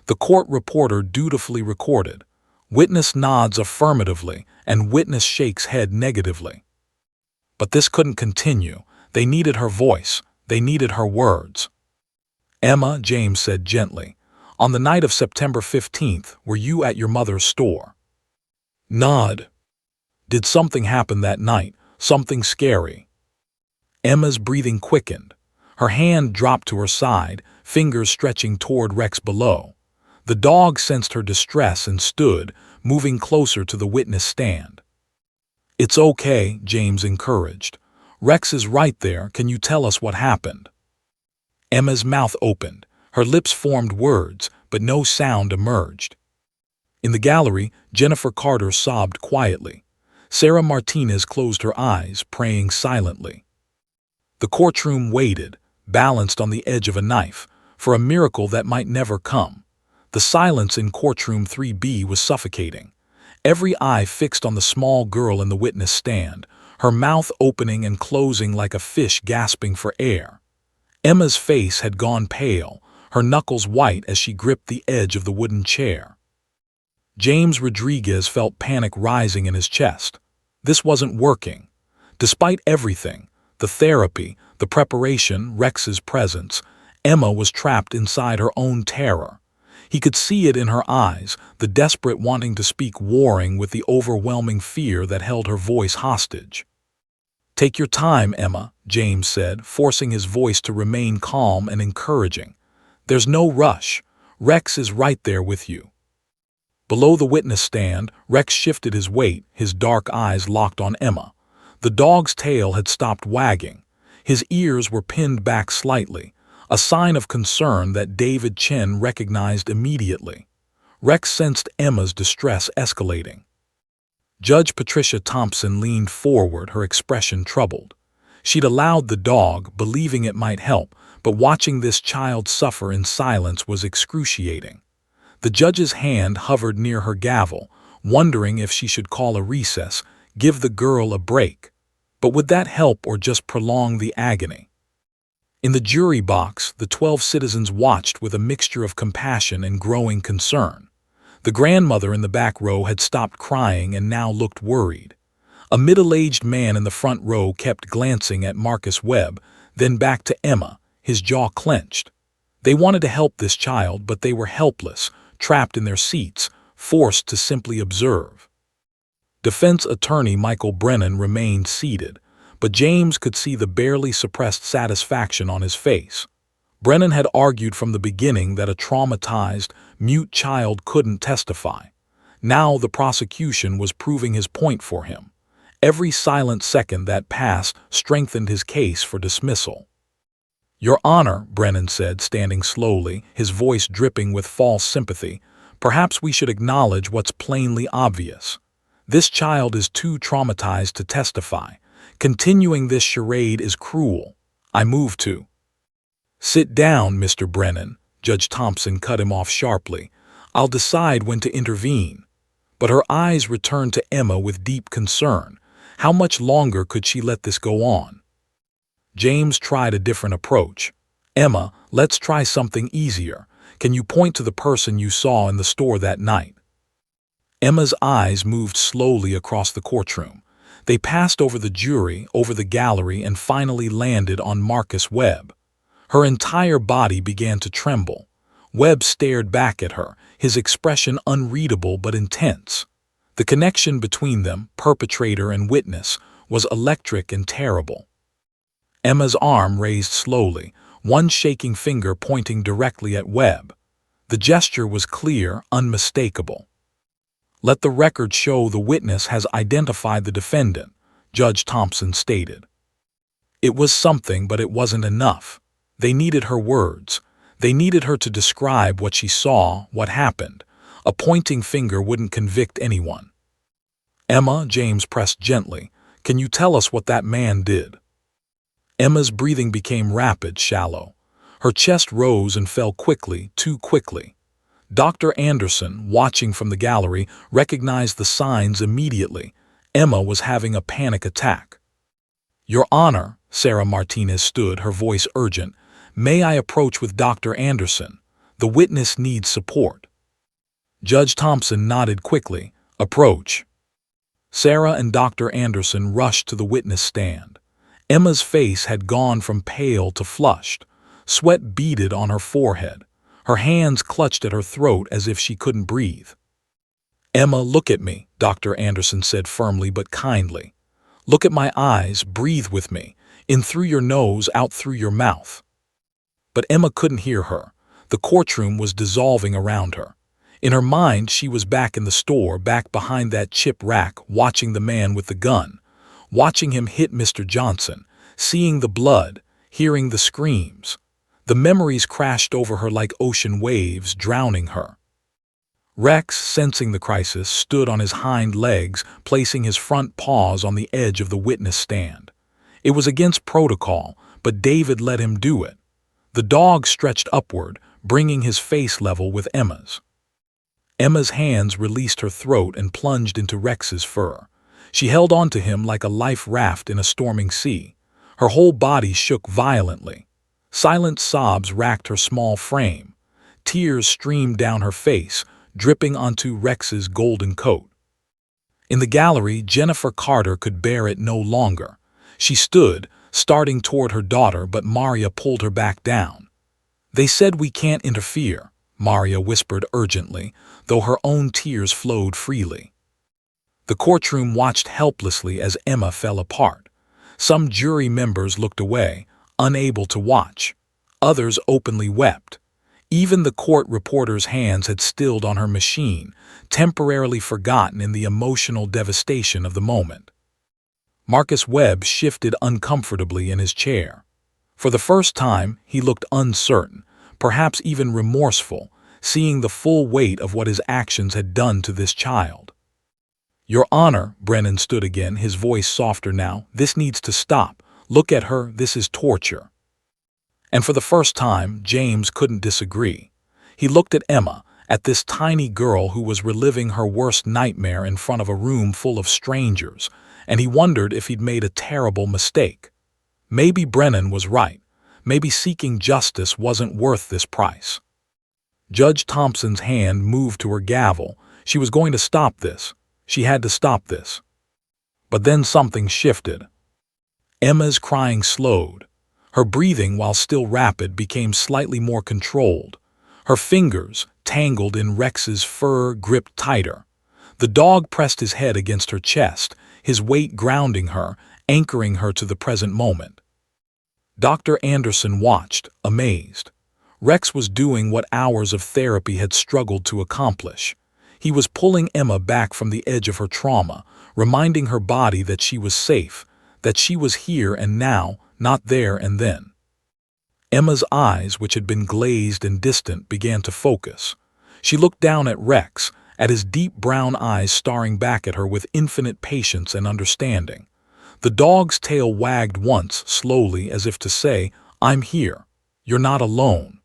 The court reporter dutifully recorded. Witness nods affirmatively, and witness shakes head negatively. But this couldn't continue. They needed her voice. They needed her words. "Emma," James said gently, "on the night of September 15th, were you at your mother's store?" Nod. "Did something happen that night? Something scary?" Emma's breathing quickened. Her hand dropped to her side, fingers stretching toward Rex below. The dog sensed her distress and stood, moving closer to the witness stand. "It's okay," James encouraged. "Rex is right there. Can you tell us what happened?" Emma's mouth opened. Her lips formed words, but no sound emerged. In the gallery, Jennifer Carter sobbed quietly. Sarah Martinez closed her eyes, praying silently. The courtroom waited, balanced on the edge of a knife, for a miracle that might never come. The silence in courtroom 3B was suffocating. Every eye fixed on the small girl in the witness stand, her mouth opening and closing like a fish gasping for air. Emma's face had gone pale, her knuckles white as she gripped the edge of the wooden chair. James Rodriguez felt panic rising in his chest. This wasn't working. Despite everything, the therapy, the preparation, Rex's presence, Emma was trapped inside her own terror. He could see it in her eyes, the desperate wanting to speak warring with the overwhelming fear that held her voice hostage. "Take your time, Emma," James said, forcing his voice to remain calm and encouraging. "There's no rush. Rex is right there with you." Below the witness stand, Rex shifted his weight, his dark eyes locked on Emma. The dog's tail had stopped wagging. His ears were pinned back slightly, a sign of concern that David Chen recognized immediately. Rex sensed Emma's distress escalating. Judge Patricia Thompson leaned forward, her expression troubled. She'd allowed the dog, believing it might help, but watching this child suffer in silence was excruciating. The judge's hand hovered near her gavel, wondering if she should call a recess, give the girl a break. But would that help or just prolong the agony? In the jury box, the 12 citizens watched with a mixture of compassion and growing concern. The grandmother in the back row had stopped crying and now looked worried. A middle-aged man in the front row kept glancing at Marcus Webb, then back to Emma, his jaw clenched. They wanted to help this child, but they were helpless, trapped in their seats, forced to simply observe. Defense attorney Michael Brennan remained seated, but James could see the barely suppressed satisfaction on his face. Brennan had argued from the beginning that a traumatized, mute child couldn't testify. Now the prosecution was proving his point for him. Every silent second that passed strengthened his case for dismissal. "Your Honor," Brennan said, standing slowly, his voice dripping with false sympathy, Perhaps we should acknowledge what's plainly obvious. This child is too traumatized to testify. Continuing this charade is cruel. I move to. Sit down, Mr. Brennan. Judge Thompson cut him off sharply. I'll decide when to intervene. But her eyes returned to Emma with deep concern. How much longer could she let this go on? James tried a different approach. Emma, let's try something easier. Can you point to the person you saw in the store that night? Emma's eyes moved slowly across the courtroom. They passed over the jury, over the gallery, and finally landed on Marcus Webb. Her entire body began to tremble. Webb stared back at her, his expression unreadable but intense. The connection between them, perpetrator and witness, was electric and terrible. Emma's arm raised slowly, one shaking finger pointing directly at Webb. The gesture was clear, unmistakable. Let the record show the witness has identified the defendant, Judge Thompson stated. It was something, but it wasn't enough. They needed her words. They needed her to describe what she saw, what happened. A pointing finger wouldn't convict anyone. Emma, James pressed gently, can you tell us what that man did? Emma's breathing became rapid, shallow. Her chest rose and fell quickly, too quickly. Dr. Anderson, watching from the gallery, recognized the signs immediately. Emma was having a panic attack. Your Honor, Sarah Martinez stood, her voice urgent. May I approach with Dr. Anderson? The witness needs support. Judge Thompson nodded quickly. Approach. Sarah and Dr. Anderson rushed to the witness stand. Emma's face had gone from pale to flushed. Sweat beaded on her forehead. Her hands clutched at her throat as if she couldn't breathe. Emma, look at me, Dr. Anderson said firmly but kindly. Look at my eyes, breathe with me, in through your nose, out through your mouth. But Emma couldn't hear her. The courtroom was dissolving around her. In her mind, she was back in the store, back behind that chip rack, watching the man with the gun, watching him hit Mr. Johnson, seeing the blood, hearing the screams. The memories crashed over her like ocean waves, drowning her. Rex, sensing the crisis, stood on his hind legs, placing his front paws on the edge of the witness stand. It was against protocol, but David let him do it. The dog stretched upward, bringing his face level with Emma's. Emma's hands released her throat and plunged into Rex's fur. She held onto him like a life raft in a storming sea. Her whole body shook violently. Silent sobs racked her small frame. Tears streamed down her face, dripping onto Rex's golden coat. In the gallery, Jennifer Carter could bear it no longer. She stood, starting toward her daughter, but Maria pulled her back down. They said we can't interfere, Maria whispered urgently, though her own tears flowed freely. The courtroom watched helplessly as Emma fell apart. Some jury members looked away, unable to watch. Others openly wept. Even the court reporter's hands had stilled on her machine, temporarily forgotten in the emotional devastation of the moment. Marcus Webb shifted uncomfortably in his chair. For the first time, he looked uncertain, perhaps even remorseful, seeing the full weight of what his actions had done to this child. Your Honor, Brennan stood again, his voice softer now, this needs to stop. Look at her, this is torture. And for the first time, James couldn't disagree. He looked at Emma, at this tiny girl who was reliving her worst nightmare in front of a room full of strangers, and he wondered if he'd made a terrible mistake. Maybe Brennan was right. Maybe seeking justice wasn't worth this price. Judge Thompson's hand moved to her gavel. She was going to stop this. She had to stop this. But then something shifted. Emma's crying slowed. Her breathing, while still rapid, became slightly more controlled. Her fingers, tangled in Rex's fur, gripped tighter. The dog pressed his head against her chest, his weight grounding her, anchoring her to the present moment. Dr. Anderson watched, amazed. Rex was doing what hours of therapy had struggled to accomplish. He was pulling Emma back from the edge of her trauma, reminding her body that she was safe, that she was here and now, not there and then. Emma's eyes, which had been glazed and distant, began to focus. She looked down at Rex, at his deep brown eyes staring back at her with infinite patience and understanding. The dog's tail wagged once, slowly, as if to say, "I'm here. You're not alone."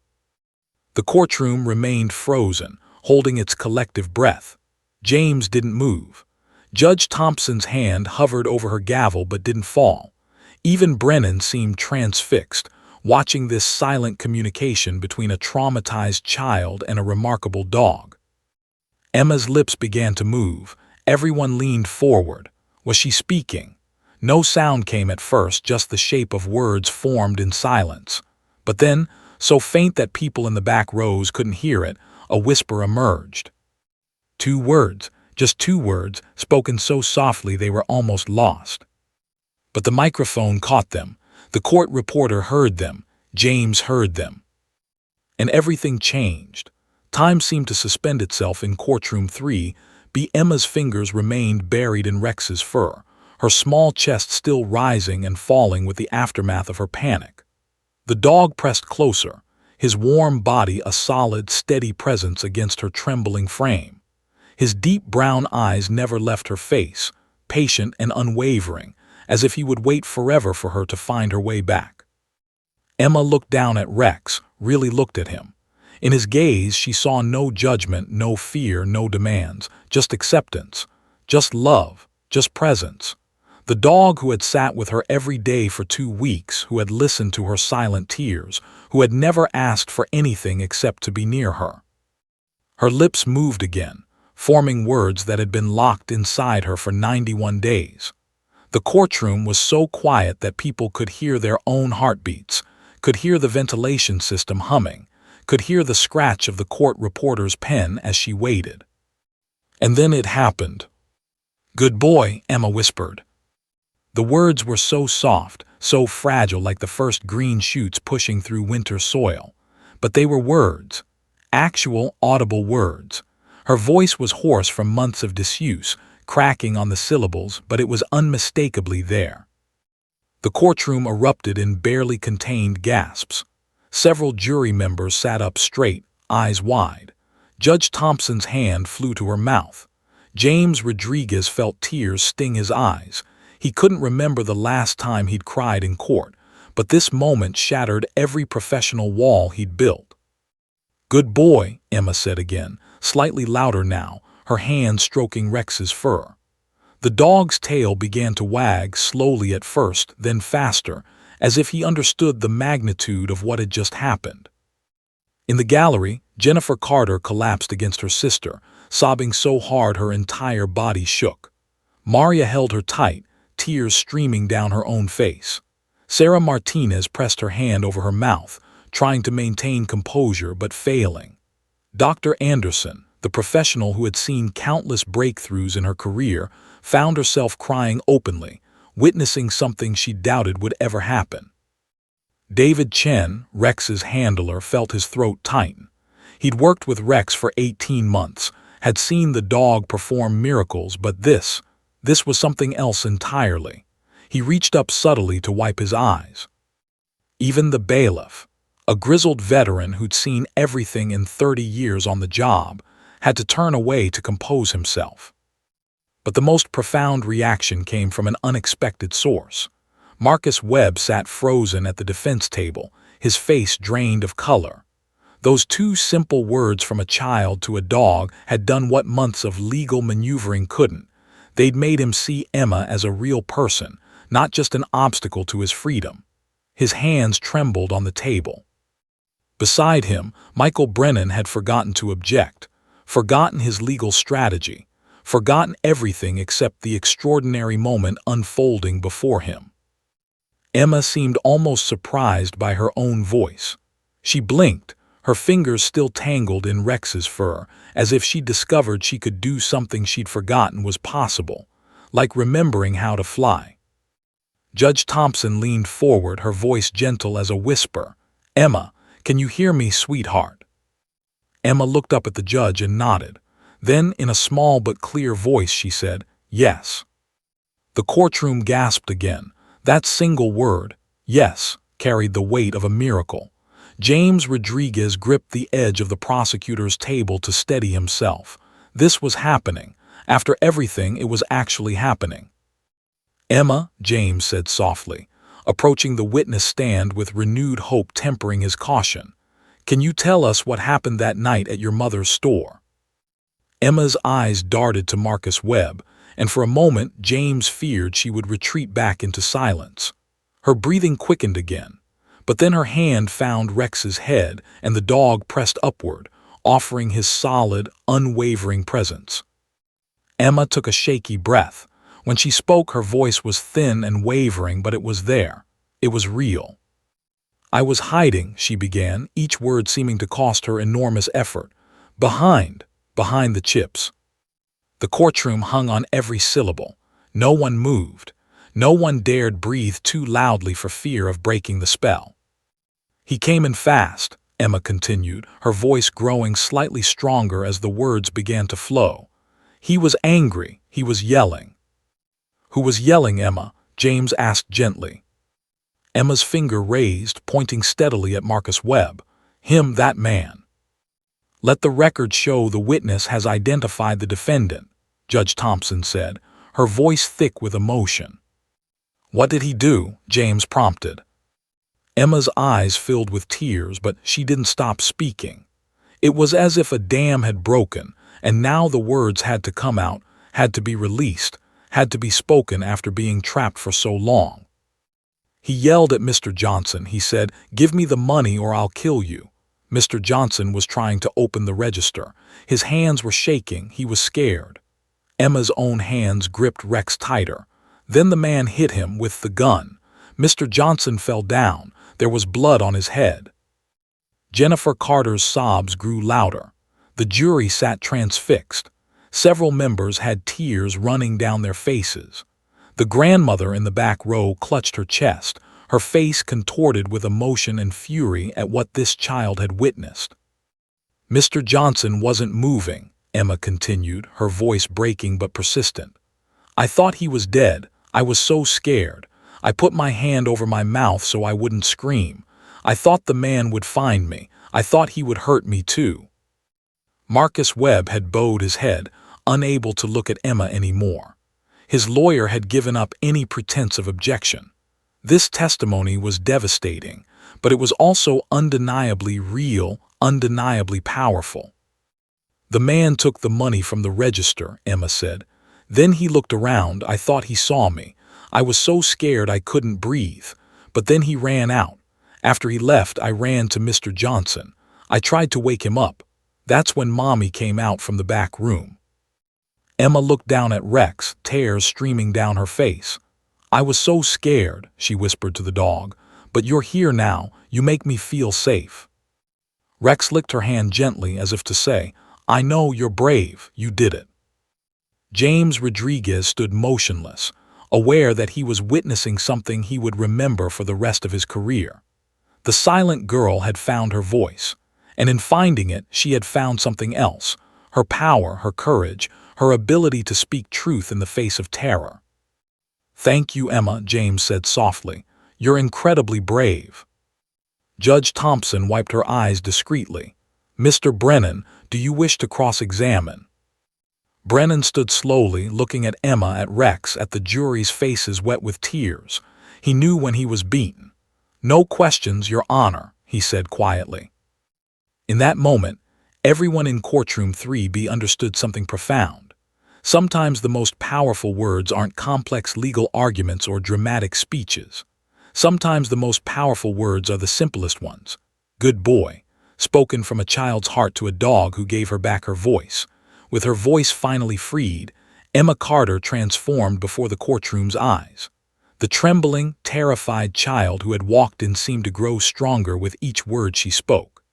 The courtroom remained frozen, holding its collective breath. James didn't move. Judge Thompson's hand hovered over her gavel but didn't fall. Even Brennan seemed transfixed, watching this silent communication between a traumatized child and a remarkable dog. Emma's lips began to move. Everyone leaned forward. Was she speaking? No sound came at first, just the shape of words formed in silence. But then, so faint that people in the back rows couldn't hear it, a whisper emerged. 2 words, just 2 words, spoken so softly they were almost lost. But the microphone caught them. The court reporter heard them. James heard them. And everything changed. Time seemed to suspend itself in courtroom 3. Emma's fingers remained buried in Rex's fur, her small chest still rising and falling with the aftermath of her panic. The dog pressed closer, his warm body a solid, steady presence against her trembling frame. His deep brown eyes never left her face, patient and unwavering, as if he would wait forever for her to find her way back. Emma looked down at Rex, really looked at him. In his gaze she saw no judgment, no fear, no demands, just acceptance, just love, just presence. The dog who had sat with her every day for 2 weeks, who had listened to her silent tears, who had never asked for anything except to be near her. Her lips moved again, forming words that had been locked inside her for 91 days. The courtroom was so quiet that people could hear their own heartbeats, could hear the ventilation system humming, could hear the scratch of the court reporter's pen as she waited. And then it happened. "Good boy," Emma whispered. The words were so soft, so fragile, like the first green shoots pushing through winter soil. But they were words, actual, audible words. Her voice was hoarse from months of disuse, cracking on the syllables, but it was unmistakably there. The courtroom erupted in barely contained gasps. Several jury members sat up straight, eyes wide. Judge Thompson's hand flew to her mouth. James Rodriguez felt tears sting his eyes. He couldn't remember the last time he'd cried in court, but this moment shattered every professional wall he'd built. "Good boy," Emma said again, slightly louder now, her hand stroking Rex's fur. The dog's tail began to wag, slowly at first, then faster, as if he understood the magnitude of what had just happened. In the gallery, Jennifer Carter collapsed against her sister, sobbing so hard her entire body shook. Maria held her tight, tears streaming down her own face. Sarah Martinez pressed her hand over her mouth, trying to maintain composure but failing. Dr. Anderson, the professional who had seen countless breakthroughs in her career, found herself crying openly, witnessing something she doubted would ever happen. David Chen, Rex's handler, felt his throat tighten. He'd worked with Rex for 18 months, had seen the dog perform miracles, but this was something else entirely. He reached up subtly to wipe his eyes. Even the bailiff, a grizzled veteran who'd seen everything in 30 years on the job, had to turn away to compose himself. But the most profound reaction came from an unexpected source. Marcus Webb sat frozen at the defense table, his face drained of color. Those 2 simple words from a child to a dog had done what months of legal maneuvering couldn't. They'd made him see Emma as a real person, not just an obstacle to his freedom. His hands trembled on the table. Beside him, Michael Brennan had forgotten to object, forgotten his legal strategy, forgotten everything except the extraordinary moment unfolding before him. Emma seemed almost surprised by her own voice. She blinked, her fingers still tangled in Rex's fur, as if she'd discovered she could do something she'd forgotten was possible, like remembering how to fly. Judge Thompson leaned forward, her voice gentle as a whisper. "Emma, can you hear me, sweetheart?" Emma looked up at the judge and nodded. Then, in a small but clear voice, she said, "Yes." The courtroom gasped again. That single word, "yes," carried the weight of a miracle. James Rodriguez gripped the edge of the prosecutor's table to steady himself. This was happening. After everything, it was actually happening. "Emma," James said softly, approaching the witness stand with renewed hope tempering his caution, "can you tell us what happened that night at your mother's store?" Emma's eyes darted to Marcus Webb, and for a moment James feared she would retreat back into silence. Her breathing quickened again, but then her hand found Rex's head and the dog pressed upward, offering his solid, unwavering presence. Emma took a shaky breath. When she spoke, her voice was thin and wavering, but it was there. It was real. "I was hiding," she began, each word seeming to cost her enormous effort. Behind the chips." The courtroom hung on every syllable. No one moved. No one dared breathe too loudly for fear of breaking the spell. "He came in fast," Emma continued, her voice growing slightly stronger as the words began to flow. "He was angry. He was yelling." "Who was yelling, Emma?" James asked gently. Emma's finger raised, pointing steadily at Marcus Webb. "Him, that man." "Let the record show the witness has identified the defendant," Judge Thompson said, her voice thick with emotion. "What did he do?" James prompted. Emma's eyes filled with tears, but she didn't stop speaking. It was as if a dam had broken, and now the words had to come out, had to be released, had to be spoken after being trapped for so long. "He yelled at Mr. Johnson. He said, 'Give me the money or I'll kill you.' Mr. Johnson was trying to open the register. His hands were shaking. He was scared." Emma's own hands gripped Rex tighter. "Then the man hit him with the gun. Mr. Johnson fell down. There was blood on his head." Jennifer Carter's sobs grew louder. The jury sat transfixed. Several members had tears running down their faces. The grandmother in the back row clutched her chest, her face contorted with emotion and fury at what this child had witnessed. "Mr. Johnson wasn't moving," Emma continued, her voice breaking but persistent. "I thought he was dead. I was so scared. I put my hand over my mouth so I wouldn't scream. I thought the man would find me. I thought he would hurt me too." Marcus Webb had bowed his head, unable to look at Emma anymore. His lawyer had given up any pretense of objection. This testimony was devastating, but it was also undeniably real, undeniably powerful. "The man took the money from the register," Emma said. "Then he looked around. I thought he saw me. I was so scared I couldn't breathe. But then he ran out. After he left, I ran to Mr. Johnson. I tried to wake him up. That's when Mommy came out from the back room." Emma looked down at Rex, tears streaming down her face. "I was so scared," she whispered to the dog, "but you're here now. You make me feel safe." Rex licked her hand gently as if to say, "I know you're brave. You did it." James Rodriguez stood motionless, aware that he was witnessing something he would remember for the rest of his career. The silent girl had found her voice, and in finding it, she had found something else: her power, her courage, her ability to speak truth in the face of terror. "Thank you, Emma," James said softly. "You're incredibly brave." Judge Thompson wiped her eyes discreetly. "Mr. Brennan, do you wish to cross-examine?" Brennan stood slowly, looking at Emma, at Rex, at the jury's faces wet with tears. He knew when he was beaten. "No questions, Your Honor," he said quietly. In that moment, everyone in courtroom 3B understood something profound. Sometimes the most powerful words aren't complex legal arguments or dramatic speeches. Sometimes the most powerful words are the simplest ones. "Good boy," spoken from a child's heart to a dog who gave her back her voice. With her voice finally freed, Emma Carter transformed before the courtroom's eyes. The trembling, terrified child who had walked in seemed to grow stronger with each word she spoke.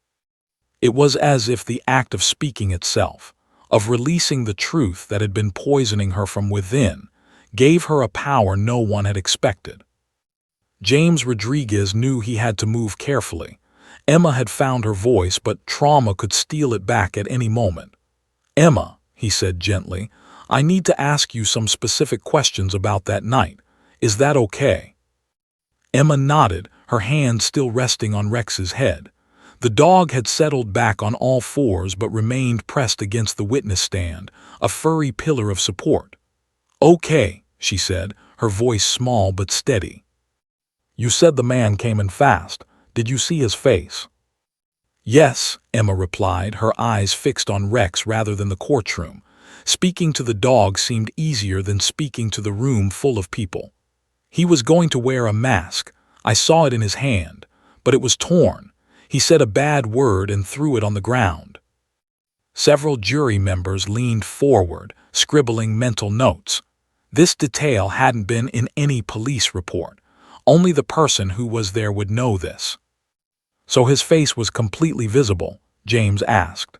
It was as if the act of speaking itself, of releasing the truth that had been poisoning her from within, gave her a power no one had expected. James Rodriguez knew he had to move carefully. Emma had found her voice, but trauma could steal it back at any moment. "Emma," he said gently, "I need to ask you some specific questions about that night. Is that okay?" Emma nodded, her hand still resting on Rex's head. The dog had settled back on all fours but remained pressed against the witness stand, a furry pillar of support. "Okay," she said, her voice small but steady. "You said the man came in fast. Did you see his face?" "Yes," Emma replied, her eyes fixed on Rex rather than the courtroom. Speaking to the dog seemed easier than speaking to the room full of people. "He was going to wear a mask. I saw it in his hand, but it was torn. He said a bad word and threw it on the ground." Several jury members leaned forward, scribbling mental notes. This detail hadn't been in any police report. Only the person who was there would know this. "So his face was completely visible?" James asked.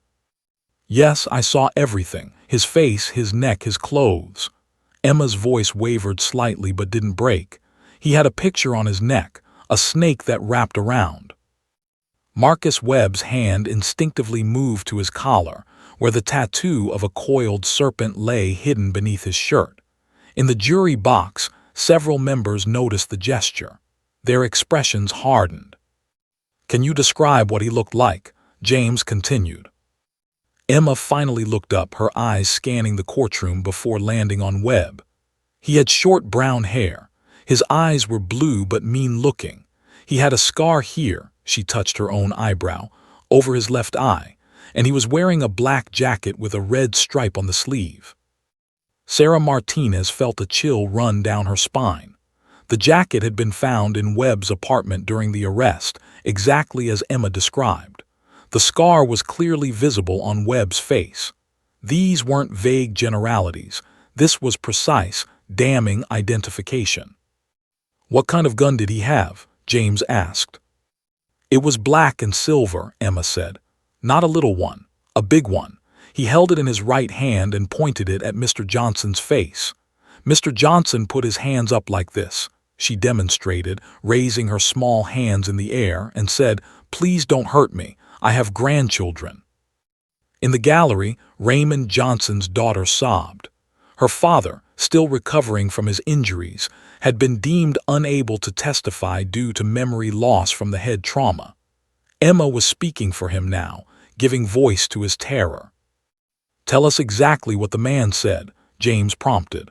"Yes, I saw everything. His face, his neck, his clothes." Emma's voice wavered slightly but didn't break. "He had a picture on his neck, a snake that wrapped around." Marcus Webb's hand instinctively moved to his collar, where the tattoo of a coiled serpent lay hidden beneath his shirt. In the jury box, several members noticed the gesture. Their expressions hardened. "Can you describe what he looked like?" James continued. Emma finally looked up, her eyes scanning the courtroom before landing on Webb. He had short brown hair. His eyes were blue but mean-looking. He had a scar here, she touched her own eyebrow, over his left eye, and he was wearing a black jacket with a red stripe on the sleeve. Sarah Martinez felt a chill run down her spine. The jacket had been found in Webb's apartment during the arrest, exactly as Emma described. The scar was clearly visible on Webb's face. These weren't vague generalities. This was precise, damning identification. "What kind of gun did he have?" James asked. "It was black and silver," Emma said. "Not a little one, a big one. He held it in his right hand and pointed it at Mr. Johnson's face. Mr. Johnson put his hands up like this," she demonstrated, raising her small hands in the air, and said, "Please don't hurt me. I have grandchildren." In the gallery, Raymond Johnson's daughter sobbed. Her father, still recovering from his injuries, had been deemed unable to testify due to memory loss from the head trauma. Emma was speaking for him now, giving voice to his terror. "Tell us exactly what the man said," James prompted.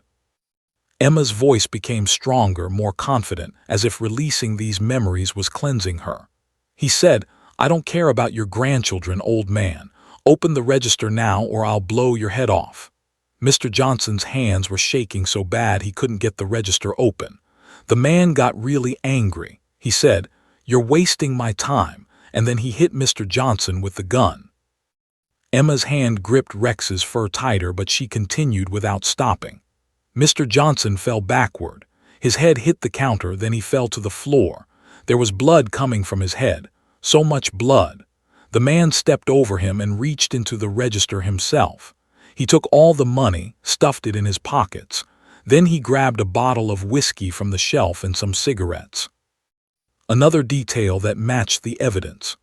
Emma's voice became stronger, more confident, as if releasing these memories was cleansing her. "He said, 'I don't care about your grandchildren, old man. Open the register now or I'll blow your head off.'" Mr. Johnson's hands were shaking so bad he couldn't get the register open. The man got really angry. He said, "You're wasting my time," and then he hit Mr. Johnson with the gun. Emma's hand gripped Rex's fur tighter, but she continued without stopping. Mr. Johnson fell backward. His head hit the counter, then he fell to the floor. There was blood coming from his head. So much blood. The man stepped over him and reached into the register himself. He took all the money, stuffed it in his pockets. Then he grabbed a bottle of whiskey from the shelf and some cigarettes. Another detail that matched the evidence.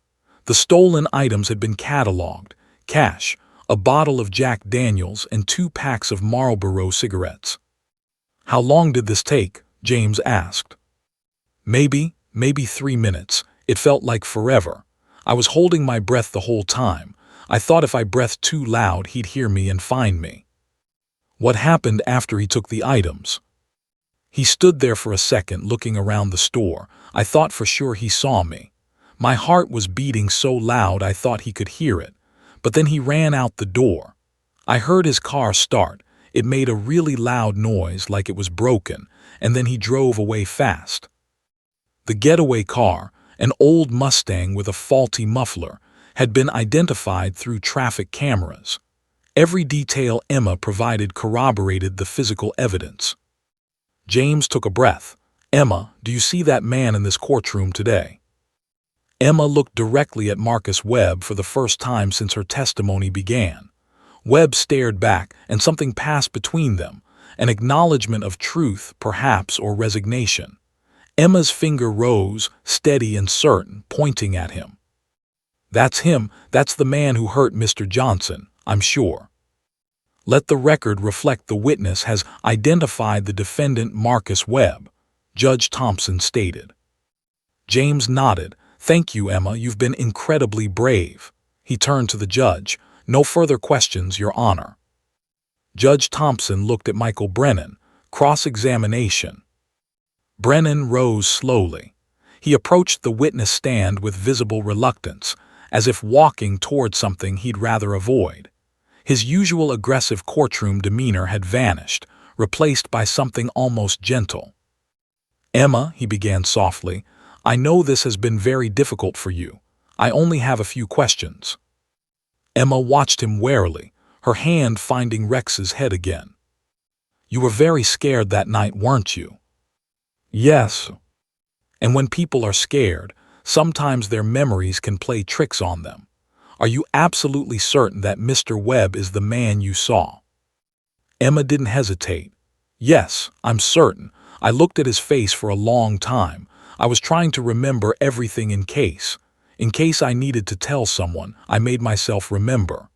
The stolen items had been cataloged. Cash, a bottle of Jack Daniels, and 2 packs of Marlboro cigarettes. "How long did this take?" James asked. Maybe 3 minutes. It felt like forever. I was holding my breath the whole time. I thought if I breathed too loud, he'd hear me and find me." "What happened after he took the items?" "He stood there for a second, looking around the store. I thought for sure he saw me. My heart was beating so loud I thought he could hear it. But then he ran out the door. I heard his car start. It made a really loud noise like it was broken, and then he drove away fast." The getaway car, an old Mustang with a faulty muffler, had been identified through traffic cameras. Every detail Emma provided corroborated the physical evidence. James took a breath. "Emma, do you see that man in this courtroom today?" Emma looked directly at Marcus Webb for the first time since her testimony began. Webb stared back, and something passed between them, an acknowledgement of truth, perhaps, or resignation. Emma's finger rose, steady and certain, pointing at him. "That's him. That's the man who hurt Mr. Johnson, I'm sure." "Let the record reflect the witness has identified the defendant Marcus Webb," Judge Thompson stated. James nodded. "Thank you, Emma, you've been incredibly brave." He turned to the judge. "No further questions, Your Honor." Judge Thompson looked at Michael Brennan. Cross-examination. Brennan rose slowly. He approached the witness stand with visible reluctance, as if walking toward something he'd rather avoid. His usual aggressive courtroom demeanor had vanished, replaced by something almost gentle. "Emma," he began softly, "I know this has been very difficult for you. I only have a few questions." Emma watched him warily, her hand finding Rex's head again. "You were very scared that night, weren't you?" "Yes." "And when people are scared, sometimes their memories can play tricks on them. Are you absolutely certain that Mr. Webb is the man you saw?" Emma didn't hesitate. "Yes, I'm certain. I looked at his face for a long time. I was trying to remember everything in case I needed to tell someone. I made myself remember."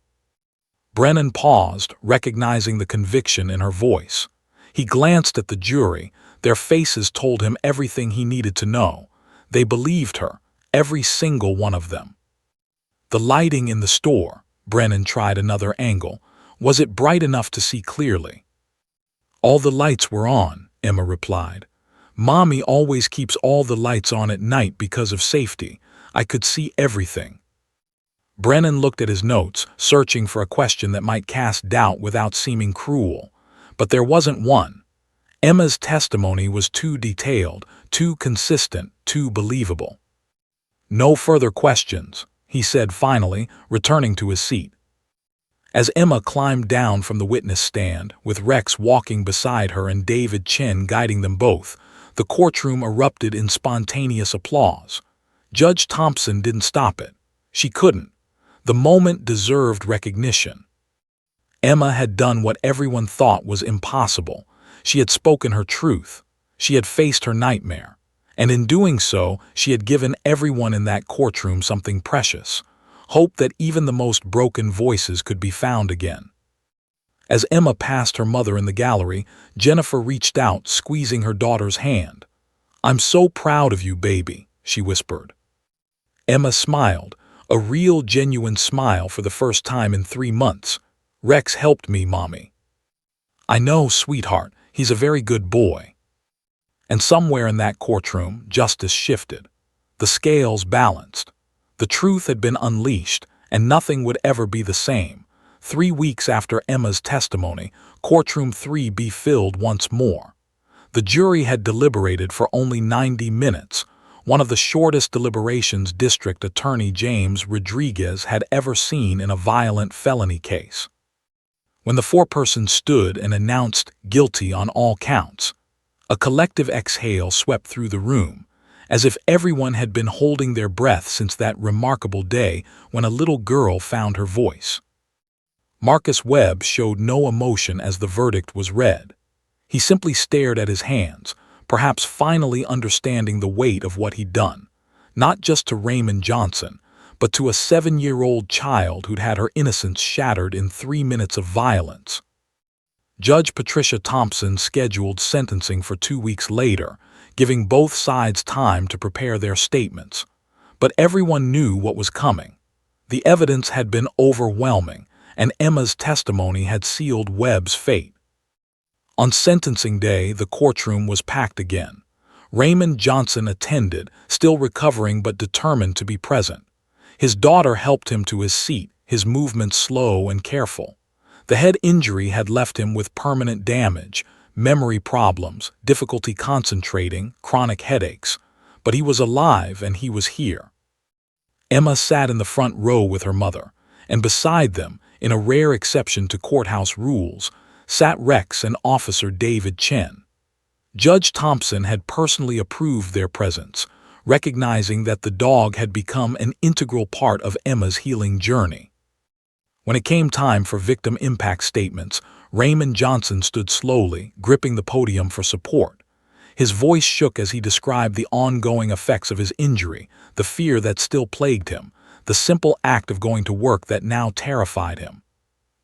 Brennan paused, recognizing the conviction in her voice. He glanced at the jury. Their faces told him everything he needed to know. They believed her, every single one of them. "The lighting in the store," Brennan tried another angle. "Was it bright enough to see clearly?" "All the lights were on," Emma replied. "Mommy always keeps all the lights on at night because of safety. I could see everything." Brennan looked at his notes, searching for a question that might cast doubt without seeming cruel. But there wasn't one. Emma's testimony was too detailed, too consistent, too believable. "No further questions," he said finally, returning to his seat. As Emma climbed down from the witness stand, with Rex walking beside her and David Chen guiding them both, the courtroom erupted in spontaneous applause. Judge Thompson didn't stop it. She couldn't. The moment deserved recognition. Emma had done what everyone thought was impossible. She had spoken her truth. She had faced her nightmare. And in doing so, she had given everyone in that courtroom something precious. Hope that even the most broken voices could be found again. As Emma passed her mother in the gallery, Jennifer reached out, squeezing her daughter's hand. "I'm so proud of you, baby," she whispered. Emma smiled, a real, genuine smile for the first time in 3 months. "Rex helped me, Mommy." "I know, sweetheart. He's a very good boy." And somewhere in that courtroom, justice shifted. The scales balanced. The truth had been unleashed, and nothing would ever be the same. 3 weeks after Emma's testimony, courtroom 3B filled once more. The jury had deliberated for only 90 minutes, one of the shortest deliberations District Attorney James Rodriguez had ever seen in a violent felony case. When the foreperson stood and announced guilty on all counts, a collective exhale swept through the room, as if everyone had been holding their breath since that remarkable day when a little girl found her voice. Marcus Webb showed no emotion as the verdict was read. He simply stared at his hands, perhaps finally understanding the weight of what he'd done, not just to Raymond Johnson, but to a 7-year-old child who'd had her innocence shattered in 3 minutes of violence. Judge Patricia Thompson scheduled sentencing for 2 weeks later, giving both sides time to prepare their statements. But everyone knew what was coming. The evidence had been overwhelming, and Emma's testimony had sealed Webb's fate. On sentencing day, the courtroom was packed again. Raymond Johnson attended, still recovering but determined to be present. His daughter helped him to his seat, his movements slow and careful. The head injury had left him with permanent damage, memory problems, difficulty concentrating, chronic headaches. But he was alive and he was here. Emma sat in the front row with her mother, and beside them, in a rare exception to courthouse rules, sat Rex and Officer David Chen. Judge Thompson had personally approved their presence, recognizing that the dog had become an integral part of Emma's healing journey. When it came time for victim impact statements, Raymond Johnson stood slowly, gripping the podium for support. His voice shook as he described the ongoing effects of his injury, the fear that still plagued him, the simple act of going to work that now terrified him.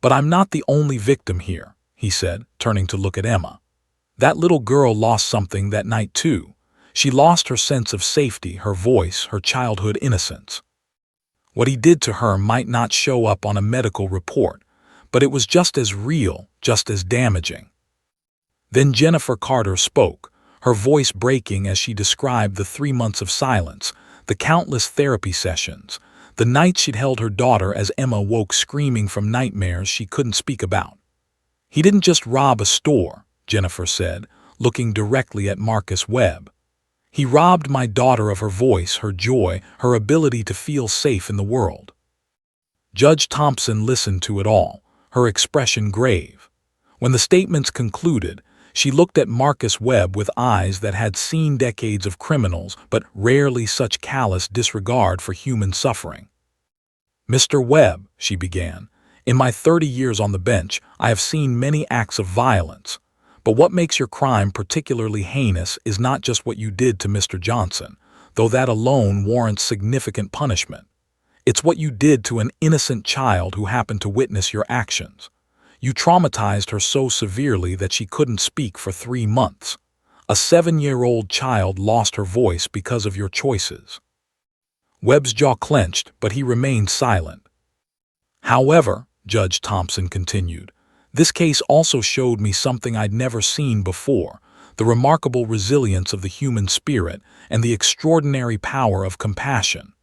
"But I'm not the only victim here," he said, turning to look at Emma. "That little girl lost something that night too. She lost her sense of safety, her voice, her childhood innocence. What he did to her might not show up on a medical report, but it was just as real, just as damaging. Then Jennifer Carter spoke, her voice breaking as she described the 3 months of silence, the countless therapy sessions, the nights she'd held her daughter as Emma woke screaming from nightmares she couldn't speak about. He didn't just rob a store, Jennifer said, looking directly at Marcus Webb. He robbed my daughter of her voice, her joy, her ability to feel safe in the world. Judge Thompson listened to it all, her expression grave. When the statements concluded, she looked at Marcus Webb with eyes that had seen decades of criminals, but rarely such callous disregard for human suffering. "Mr. Webb," she began, "in my 30 years on the bench, I have seen many acts of violence. But what makes your crime particularly heinous is not just what you did to Mr. Johnson, though that alone warrants significant punishment. It's what you did to an innocent child who happened to witness your actions. You traumatized her so severely that she couldn't speak for 3 months. A 7-year-old child lost her voice because of your choices." Webb's jaw clenched, but he remained silent. "However," Judge Thompson continued, "this case also showed me something I'd never seen before, the remarkable resilience of the human spirit and the extraordinary power of compassion.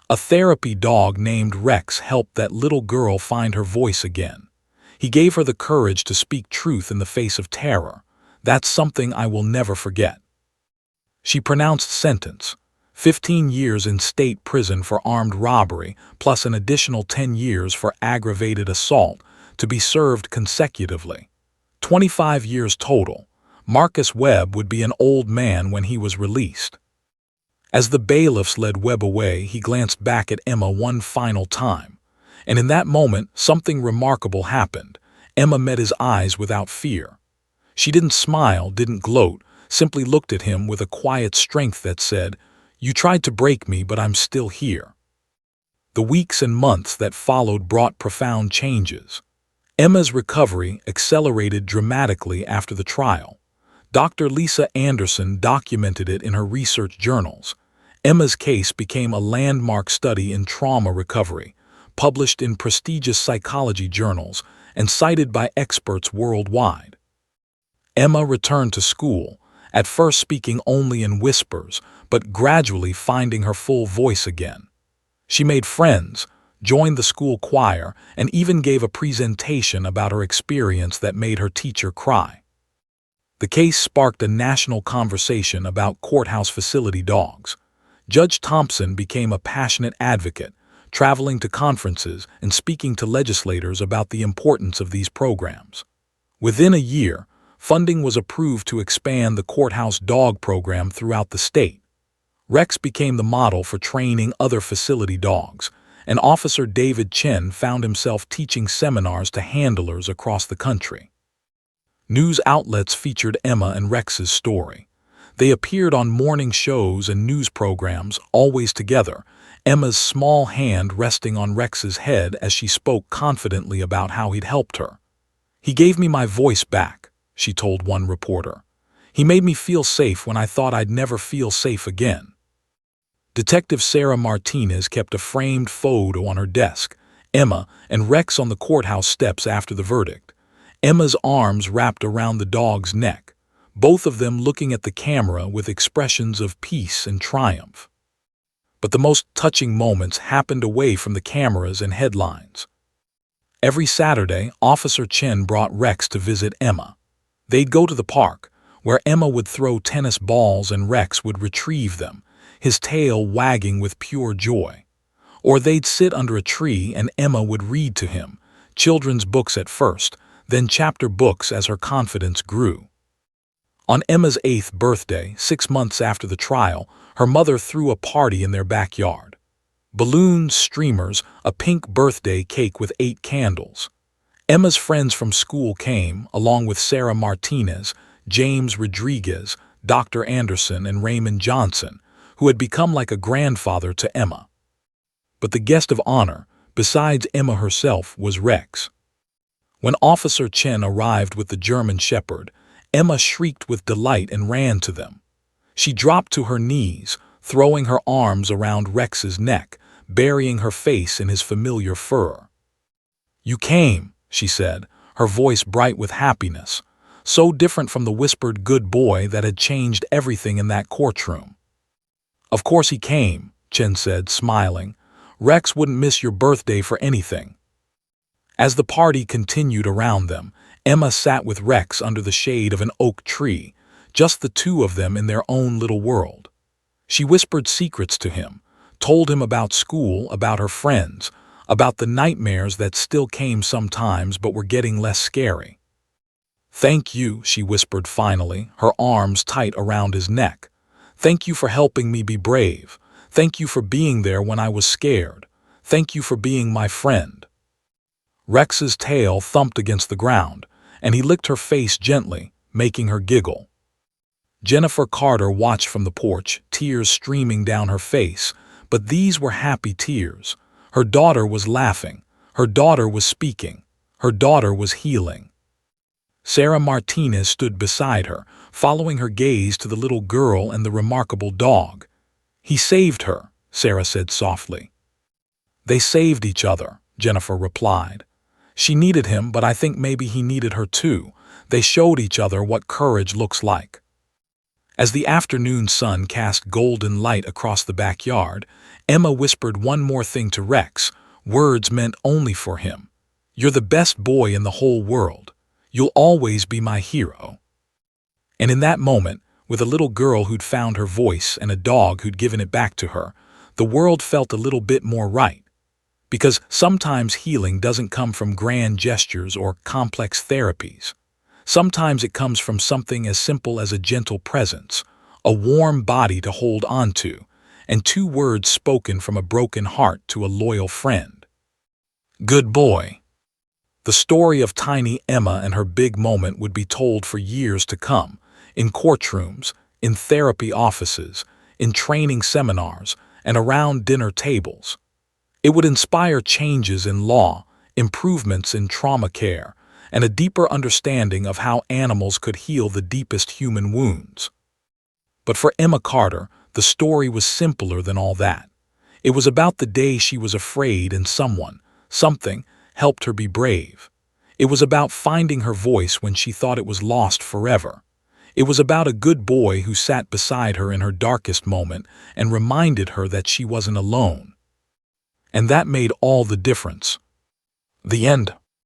A therapy dog named Rex helped that little girl find her voice again. He gave her the courage to speak truth in the face of terror. That's something I will never forget." She pronounced sentence: 15 years in state prison for armed robbery, plus an additional 10 years for aggravated assault, to be served consecutively. 25 years total. Marcus Webb would be an old man when he was released. As the bailiffs led Webb away, he glanced back at Emma one final time. And in that moment, something remarkable happened. Emma met his eyes without fear. She didn't smile, didn't gloat, simply looked at him with a quiet strength that said, "You tried to break me, but I'm still here." The weeks and months that followed brought profound changes. Emma's recovery accelerated dramatically after the trial. Dr. Lisa Anderson documented it in her research journals. Emma's case became a landmark study in trauma recovery, published in prestigious psychology journals and cited by experts worldwide. Emma returned to school, at first speaking only in whispers, but gradually finding her full voice again. She made friends, joined the school choir, and even gave a presentation about her experience that made her teacher cry. The case sparked a national conversation about courthouse facility dogs. Judge Thompson became a passionate advocate, traveling to conferences and speaking to legislators about the importance of these programs. Within a year, funding was approved to expand the courthouse dog program throughout the state. Rex became the model for training other facility dogs, and Officer David Chen found himself teaching seminars to handlers across the country. News outlets featured Emma and Rex's story. They appeared on morning shows and news programs, always together, Emma's small hand resting on Rex's head as she spoke confidently about how he'd helped her. "He gave me my voice back," she told one reporter. "He made me feel safe when I thought I'd never feel safe again." Detective Sarah Martinez kept a framed photo on her desk, Emma and Rex on the courthouse steps after the verdict. Emma's arms wrapped around the dog's neck, both of them looking at the camera with expressions of peace and triumph. But the most touching moments happened away from the cameras and headlines. Every Saturday, Officer Chen brought Rex to visit Emma. They'd go to the park, where Emma would throw tennis balls and Rex would retrieve them, his tail wagging with pure joy. Or they'd sit under a tree and Emma would read to him, children's books at first, then chapter books as her confidence grew. On Emma's 8th birthday, 6 months after the trial, her mother threw a party in their backyard. Balloons, streamers, a pink birthday cake with 8 candles. Emma's friends from school came, along with Sarah Martinez, James Rodriguez, Dr. Anderson, and Raymond Johnson, who had become like a grandfather to Emma. But the guest of honor, besides Emma herself, was Rex. When Officer Chen arrived with the German Shepherd, Emma shrieked with delight and ran to them. She dropped to her knees, throwing her arms around Rex's neck, burying her face in his familiar fur. "You came," she said, her voice bright with happiness, so different from the whispered good boy that had changed everything in that courtroom. "Of course he came," Chen said, smiling. "Rex wouldn't miss your birthday for anything." As the party continued around them, Emma sat with Rex under the shade of an oak tree, just the two of them in their own little world. She whispered secrets to him, told him about school, about her friends, about the nightmares that still came sometimes but were getting less scary. "Thank you," she whispered finally, her arms tight around his neck. "Thank you for helping me be brave. Thank you for being there when I was scared. Thank you for being my friend." Rex's tail thumped against the ground, and he licked her face gently, making her giggle. Jennifer Carter watched from the porch, tears streaming down her face, but these were happy tears. Her daughter was laughing. Her daughter was speaking. Her daughter was healing. Sarah Martinez stood beside her, following her gaze to the little girl and the remarkable dog. "He saved her," Sarah said softly. "They saved each other," Jennifer replied. "She needed him, but I think maybe he needed her too. They showed each other what courage looks like." As the afternoon sun cast golden light across the backyard, Emma whispered one more thing to Rex, words meant only for him. "You're the best boy in the whole world. You'll always be my hero." And in that moment, with a little girl who'd found her voice and a dog who'd given it back to her, the world felt a little bit more right. Because sometimes healing doesn't come from grand gestures or complex therapies. Sometimes it comes from something as simple as a gentle presence, a warm body to hold onto, and two words spoken from a broken heart to a loyal friend. Good boy. The story of tiny Emma and her big moment would be told for years to come, in courtrooms, in therapy offices, in training seminars, and around dinner tables. It would inspire changes in law, improvements in trauma care, and a deeper understanding of how animals could heal the deepest human wounds. But for Emma Carter, the story was simpler than all that. It was about the day she was afraid and something, helped her be brave. It was about finding her voice when she thought it was lost forever. It was about a good boy who sat beside her in her darkest moment and reminded her that she wasn't alone. And that made all the difference. The end.